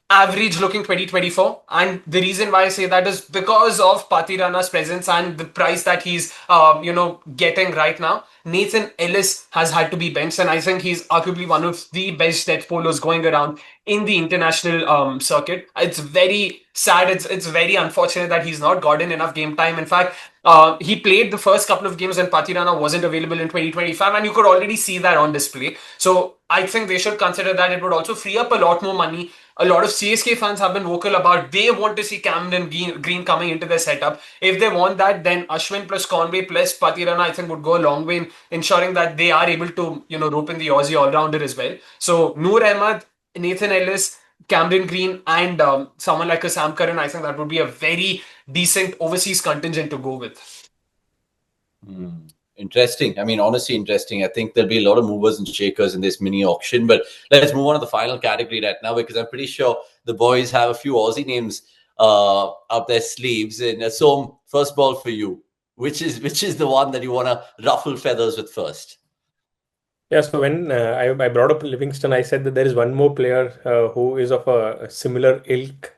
average looking 2024, and the reason why I say that is because of Patirana's presence and the price that he's getting right now. Nathan Ellis has had to be benched, and I think he's arguably one of the best death bowlers going around in the international circuit. It's very sad. It's very unfortunate that he's not gotten enough game time. In fact, he played the first couple of games when Patirana wasn't available in 2025, and you could already see that on display. So I think they should consider that. It would also free up a lot more money. A lot of CSK fans have been vocal about they want to see Camden Green coming into their setup. If they want that, then Ashwin plus Conway plus Patirana, I think, would go a long way in ensuring that they are able to, rope in the Aussie all-rounder as well. So Noor Ahmed, Nathan Ellis, Cameron Green, and someone like a Sam Curran, I think that would be a very decent overseas contingent to go with. Interesting. I mean, honestly, interesting. I think there'll be a lot of movers and shakers in this mini auction. But let's move on to the final category right now, because I'm pretty sure the boys have a few Aussie names up their sleeves. And so, first ball for you. Which is the one that you want to ruffle feathers with first? Yeah, so when I brought up Livingston, I said that there is one more player who is of a similar ilk,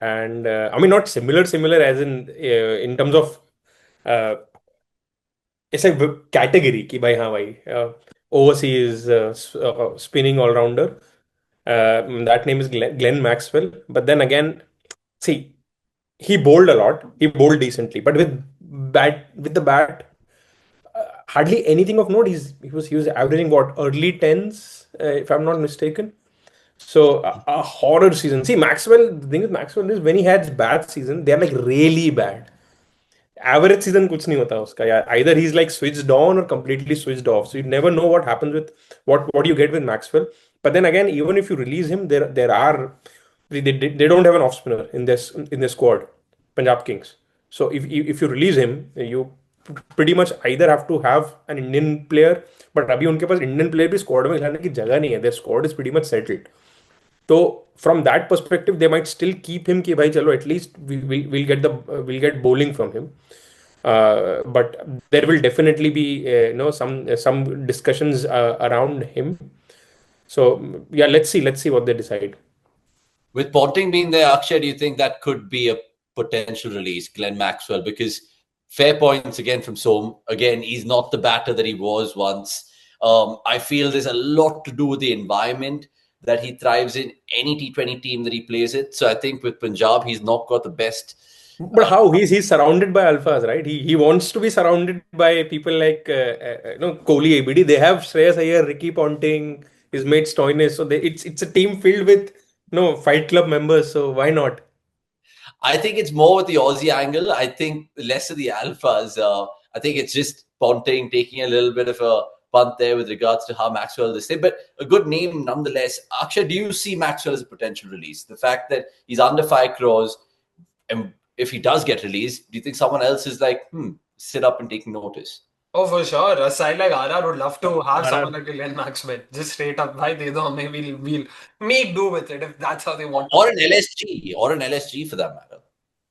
and I mean not similar as in terms of uh, it's a category कि भाई हाँ भाई overseas spinning all rounder. That name is Glenn Maxwell. But then again, see, he bowled a lot. He bowled decently, but with the bat, hardly anything of note. He was averaging what, early tens, if I'm not mistaken. So a horror season. See, Maxwell. The thing with Maxwell is when he has bad season, they're like really bad. Average season कुछ नहीं होता उसका यार. Either he's like switched on or completely switched off. So you never know what happens with what you get with Maxwell. But then again, even if you release him, there are they don't have an off spinner in this squad, Punjab Kings. So if you release him, you pretty much either have to have an Indian player. But अभी उनके पास Indian player भी squad में खिलाने की जगह नहीं है. Their squad is pretty much settled. So from that perspective, they might still keep him कि भाई चलो at least we'll get bowling from him. But there will definitely be some discussions around him. So yeah, let's see what they decide. With Ponting being there, Akshay, do you think that could be a potential release, Glenn Maxwell? Because fair points again from Som. Again, he's not the batter that he was once. I feel there's a lot to do with the environment that he thrives in, any T20 team that he plays it. So I think with Punjab, he's not got the best. But how he's surrounded by alphas, right? He wants to be surrounded by people like Kohli, ABD. They have Shreyas Iyer, Ricky Ponting, his mate Stoinis. So it's a team filled with Fight Club members. So why not? I think it's more with the Aussie angle. I think less of the alphas. I think it's just Ponting taking a little bit of a punt there with regards to how Maxwell is. But a good name nonetheless. Akshay, do you see Maxwell as a potential release? The fact that he's under 5 crores, and if he does get released, do you think someone else is like, sit up and take notice? Oh, for sure. A side like RR would love to have someone like Glenn Maxwell. Just straight up, bhai, de do hame, we'll make do with it if that's how they want to. Or an LSG for that matter.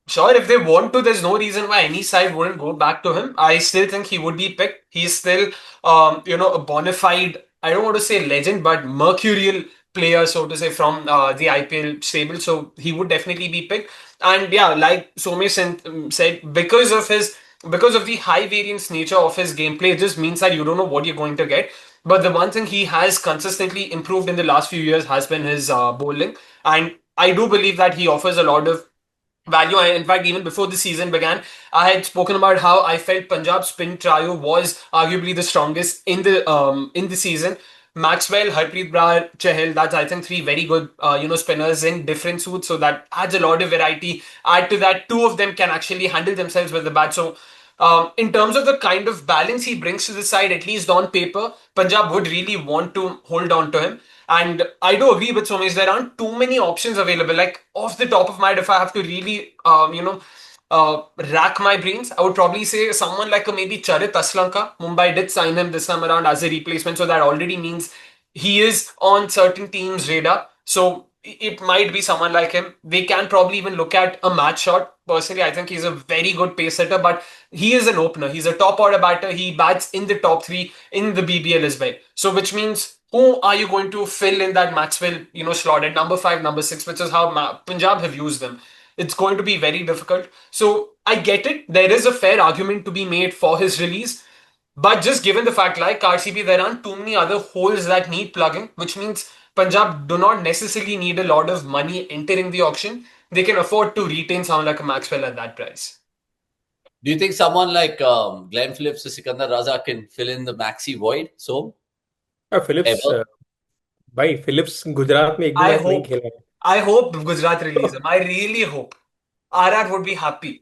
Sure, if they want to, there's no reason why any side wouldn't go back to him. I still think he would be picked. He's still, a bona fide, I don't want to say legend, but mercurial player, so to say, from the IPL stable. So he would definitely be picked. And yeah, like Somesh said, because of the high variance nature of his gameplay, it just means that you don't know what you're going to get. But the one thing he has consistently improved in the last few years has been his bowling. And I do believe that he offers a lot of value. In fact, even before the season began, I had spoken about how I felt Punjab's spin trio was arguably the strongest in the season. Maxwell, Harpreet Brar, Chahal, that's I think three very good spinners in different suits. So that adds a lot of variety. Add to that, two of them can actually handle themselves with the bat. So in terms of the kind of balance he brings to the side, at least on paper, Punjab would really want to hold on to him. And I do agree with Somesh, there aren't too many options available. Like off the top of my head, if I have to really, rack my brains, I would probably say someone like a maybe Charit Aslanka. Mumbai did sign him this time around as a replacement, so that already means he is on certain teams' radar. So it might be someone like him. They can probably even look at a match shot. Personally, I think he's a very good pace setter, but he is an opener. He's a top order batter. He bats in the top three in the BBL as well. So which means who are you going to fill in that Maxwell, slot at number 5, number 6, which is how Punjab have used them. It's going to be very difficult. So I get it. There is a fair argument to be made for his release. But just given the fact, like RCB, there aren't too many other holes that need plugging, which means Punjab do not necessarily need a lot of money entering the auction. They can afford to retain someone like a Maxwell at that price. Do you think someone like Glenn Phillips or Sikandar Raza can fill in the maxi void? So, Phillips, भाई Phillips Gujarat में एक भी I match नहीं hope, खेला. I hope Gujarat release him. I really hope. RR would be happy.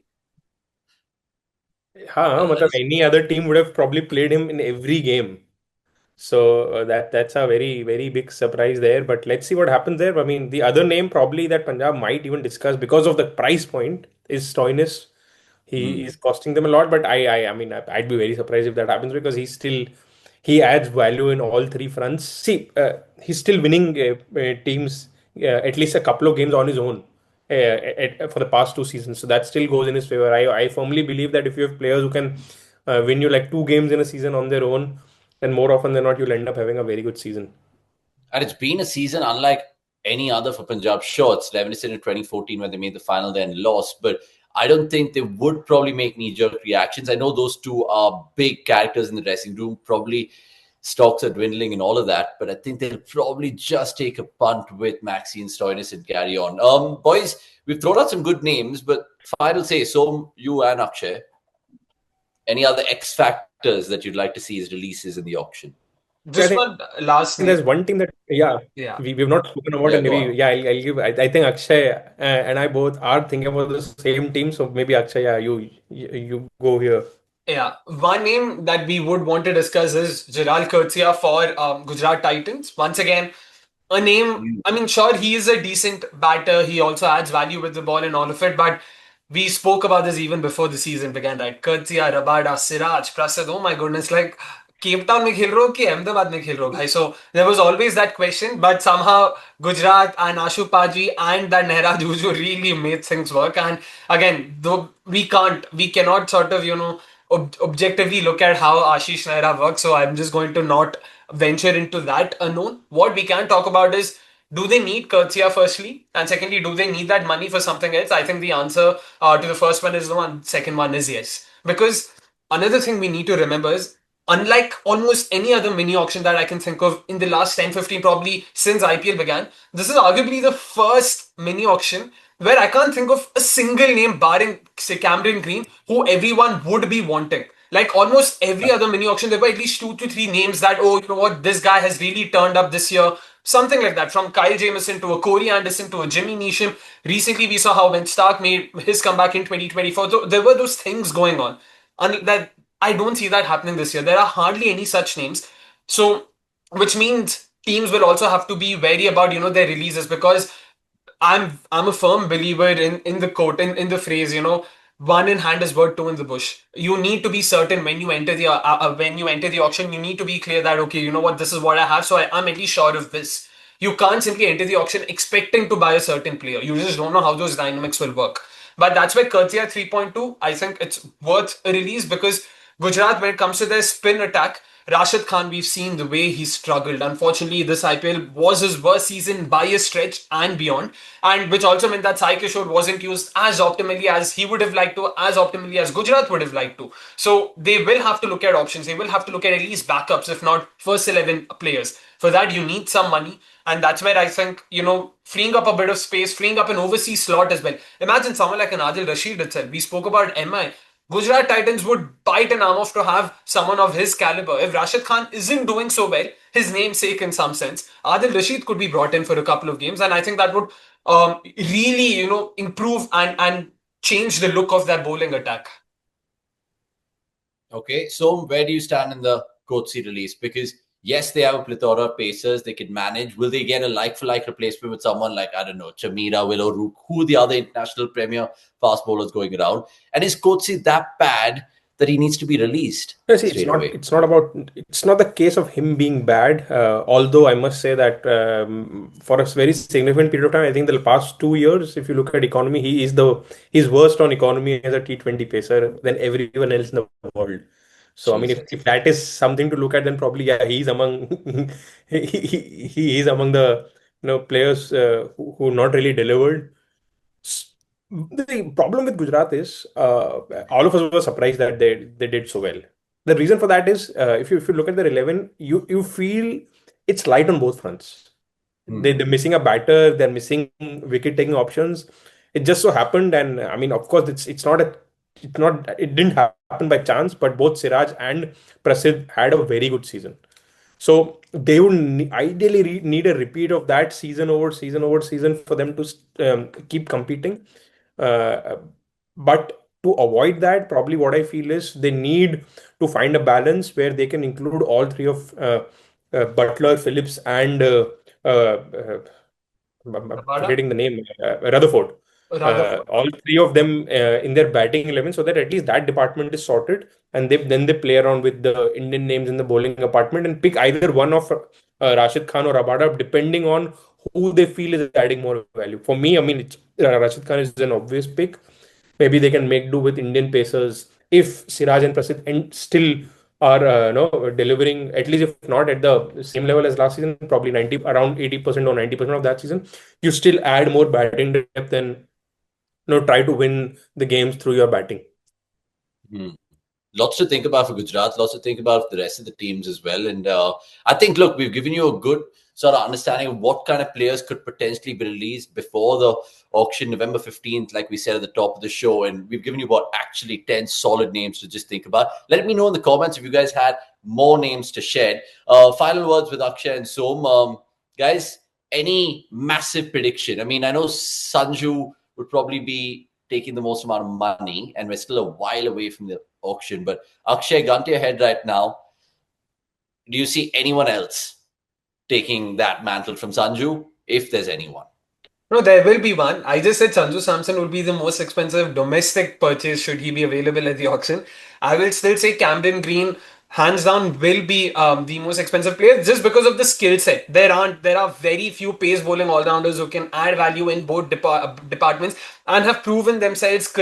हाँ, मतलब any other team would have probably played him in every game. So that's a very, very big surprise there. But let's see what happens there. I mean, the other name probably that Punjab might even discuss because of the price point is Stoinis. He is costing them a lot, but I mean, I'd be very surprised if that happens because he adds value in all three fronts. See, he's still winning teams at least a couple of games on his own for the past 2 seasons. So that still goes in his favor. I firmly believe that if you have players who can win you like 2 games in a season on their own, then more often than not, you'll end up having a very good season. And it's been a season unlike any other for Punjab. Sure, it's reminiscent in 2014 when they made the final then lost, but I don't think they would probably make knee-jerk reactions. I know those two are big characters in the dressing room, probably stocks are dwindling and all of that, but I think they'll probably just take a punt with Maxi and Stoinis and carry on. Boys, we've thrown out some good names, but final say, so you and Akshay, any other X factors that you'd like to see as releases in the auction? Just one last name. There's one team that we've not spoken about, and maybe I'll give. I think Akshay and I both are thinking about the same team, so maybe Akshay, you go here. Yeah, one name that we would want to discuss is Gerald Coetzee for Gujarat Titans. Once again, a name, I mean, sure, he is a decent batter. He also adds value with the ball and all of it, but we spoke about this even before the season began, right? Coetzee, Rabada, Siraj, Prasad, oh my goodness, like Cape Town में खेल रहे हो कि अहमदाबाद में खेल रहे हो भाई? So there was always that question, but somehow Gujarat and Ashu Paji and that Nehra Juju really made things work. And again, though we cannot sort of, objectively look at how Ashish Nehra works. So I'm just going to not venture into that unknown. What we can talk about is, do they need Coetzee firstly? And secondly, do they need that money for something else? I think the answer to the first one is no, and second one is yes. Because another thing we need to remember is, unlike almost any other mini auction that I can think of in the last 10, 15, probably since IPL began, this is arguably the first mini auction where I can't think of a single name barring, say, Cameron Green, who everyone would be wanting. Like almost every other mini auction, there were at least 2 to 3 names that, oh, you know what, this guy has really turned up this year. Something like that. From Kyle Jamieson to a Corey Anderson to a Jimmy Neesham. Recently, we saw how when Starc made his comeback in 2024, there were those things going on. And that I don't see that happening this year. There are hardly any such names. So, which means teams will also have to be wary about, their releases, because I'm a firm believer in the quote, in the phrase, one in hand is worth two in the bush. You need to be certain when you enter the auction. You need to be clear that, okay, you know what, this is what I have, so I'm at least sure of this. You can't simply enter the auction expecting to buy a certain player. You just don't know how those dynamics will work. But that's why Coetzee 3.2, I think it's worth a release, because Gujarat, when it comes to their spin attack, Rashid Khan, we've seen the way he struggled. Unfortunately, this IPL was his worst season by a stretch and beyond, and which also meant that Sai Kishore wasn't used as optimally as he would have liked to, as optimally as Gujarat would have liked to. So they will have to look at options. They will have to look at least backups, if not first 11 players. For that, you need some money. And that's where I think, freeing up a bit of space, freeing up an overseas slot as well. Imagine someone like an Adil Rashid itself. We spoke about MI. Gujarat Titans would bite an arm off to have someone of his caliber. If Rashid Khan isn't doing so well, his namesake in some sense, Adil Rashid could be brought in for a couple of games, and I think that would really, improve and change the look of that bowling attack. Okay, so where do you stand in the Coetzee release? Because yes, they have a plethora of pacers they can manage. Will they get a like-for-like replacement with someone like, I don't know, Chamira, Willow Rook, who are the other international premier fast bowlers going around? And is Coetzee that bad that he needs to be released? See, it's not the case of him being bad. Although I must say that for a very significant period of time, I think the past 2 years, if you look at economy, he's worst on economy as a T20 pacer than everyone else in the world. So, I mean, if that is something to look at, then probably, he's among he is among the players who not really delivered. The problem with Gujarat is all of us were surprised that they did so well. The reason for that is if you look at their 11, you feel it's light on both fronts. They're missing a batter, they're missing wicket taking options. It just so happened, and I mean, of course, it didn't happen by chance, but both Siraj and Prasidh had a very good season. So they would ideally need a repeat of that season over season for them to keep competing. But to avoid that, probably what I feel is they need to find a balance where they can include all three of Butler, Phillips, and I'm forgetting the name, Rutherford. Rutherford. all three of them in their batting 11, so that at least that department is sorted, and then they play around with the Indian names in the bowling department and pick either one of Rashid Khan or Rabada, depending on who they feel is adding more value. For me, I mean, Rashid Khan is an obvious pick. Maybe they can make do with Indian pacers if Siraj and Prasidh and still are delivering, at least if not at the same level as last season, probably 90 around 80% or 90% of that season. You still add more batting depth and try to win the games through your batting. Lots to think about for Gujarat, lots to think about for the rest of the teams as well. And I think, look, we've given you a good sort of understanding of what kind of players could potentially be released before the auction, November 15th, like we said at the top of the show. And we've given you about actually 10 solid names to just think about. Let me know in the comments if you guys had more names to shed. Final words with Akshay and Som. Guys, any massive prediction? I mean, I know Sanju would probably be taking the most amount of money, and we're still a while away from the auction. But Akshay, gun to your head right now, do you see anyone else taking that mantle from Sanju, if there's anyone? No, there will be one. I just said Sanju Samson will be the most expensive domestic purchase should he be available at the auction. I will still say Camden Green, hands down, will be the most expensive player just because of the skill set. There are very few pace bowling all rounders who can add value in both departments and have proven themselves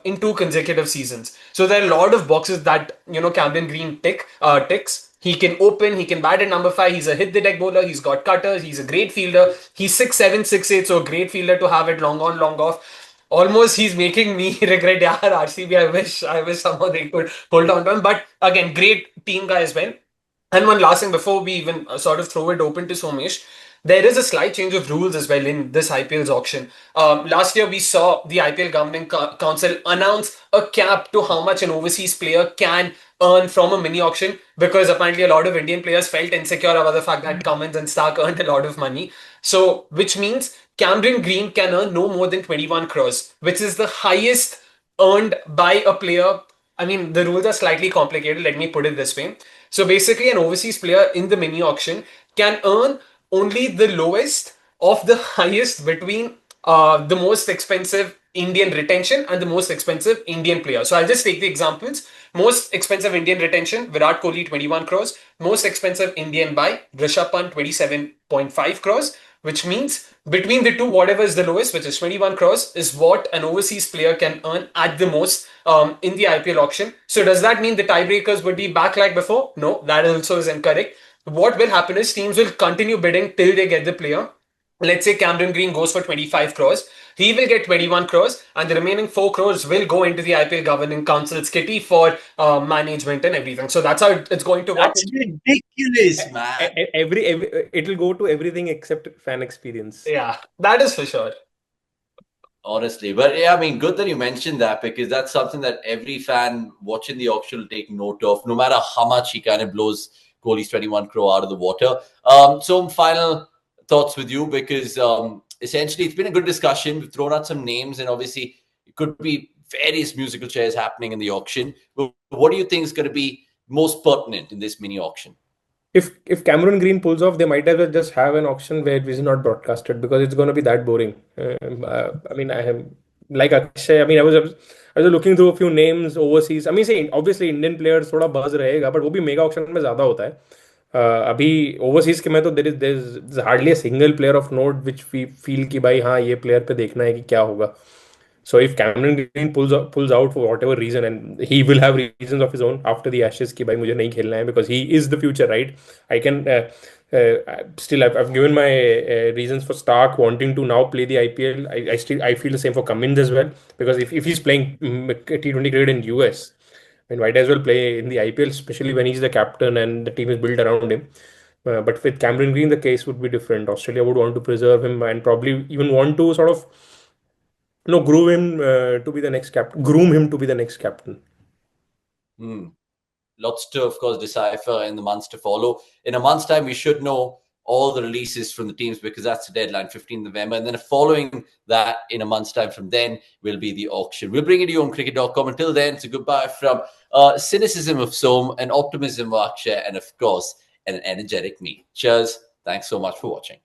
in 2 consecutive seasons. So there are a lot of boxes that Camden Green ticks. He can open, he can bat at number 5. He's a hit the deck bowler. He's got cutters. He's a great fielder. He's 6'7", 6'8", so a great fielder to have it long on, long off. Almost he's making me regret, yeah, RCB. I wish somehow they could hold on to him. But again, great team guy as well. And one last thing before we even sort of throw it open to Somesh, there is a slight change of rules as well in this IPL's auction. Last year, we saw the IPL Governing Council announce a cap to how much an overseas player can earn from a mini auction because apparently a lot of Indian players felt insecure about the fact that Cummins and Starc earned a lot of money. So, which means Cameron Green can earn no more than 21 crores, which is the highest earned by a player. I mean, the rules are slightly complicated. Let me put it this way. So basically, an overseas player in the mini auction can earn only the lowest of the highest between the most expensive Indian retention and the most expensive Indian player. So I'll just take the examples. Most expensive Indian retention, Virat Kohli, 21 crores. Most expensive Indian buy, Rishabh Pant, 27.5 crores. Which means between the two, whatever is the lowest, which is 21 crores, is what an overseas player can earn at the most in the IPL auction. So does that mean the tiebreakers would be back like before? No, that also is incorrect. What will happen is teams will continue bidding till they get the player. Let's say Cameron Green goes for 25 crores. He will get 21 crores, and the remaining 4 crores will go into the IPL Governing Council's kitty for management and everything. So that's how it's going to work. That's ridiculous, man. Every it'll go to everything except fan experience. Yeah, that is for sure. Honestly, but yeah, I mean, good that you mentioned that because that's something that every fan watching the auction will take note of, no matter how much he kind of blows Kohli's 21 crore out of the water. So final thoughts with you because essentially it's been a good discussion. We've thrown out some names and obviously it could be various musical chairs happening in the auction. But what do you think is going to be most pertinent in this mini auction? If Cameron Green pulls off, they might as well just have an auction where it is not broadcasted because it's going to be that boring. I mean, I have like Akshay. I mean, I was looking through a few names overseas. I mean, say obviously Indian players थोड़ा buzz रहेगा, but वो भी mega auction में ज़्यादा होता है. अभी overseas के में तो there's hardly a single player of note which we feel कि भाई हाँ ये player पे देखना है कि क्या होगा. So if Cameron Green pulls out for whatever reason, and he will have reasons of his own after the Ashes कि भाई मुझे नहीं खेलना है because he is the future, right? I can still I've given my reasons for Starc wanting to now play the IPL. I feel the same for Cummins as well because if he's playing T20 cricket in US, then might as well play in the IPL, especially when he's the captain and the team is built around him. But with Cameron Green, the case would be different. Australia would want to preserve him and probably even want to sort of groom him to be the next captain. Lots to, of course, decipher in the months to follow. In a month's time, we should know all the releases from the teams because that's the deadline, 15 November. And then following that, in a month's time from then, will be the auction. We'll bring it to you on cricket.com. Until then, it's a goodbye from cynicism of Som, an optimism of Akshay, and of course, an energetic me. Cheers. Thanks so much for watching.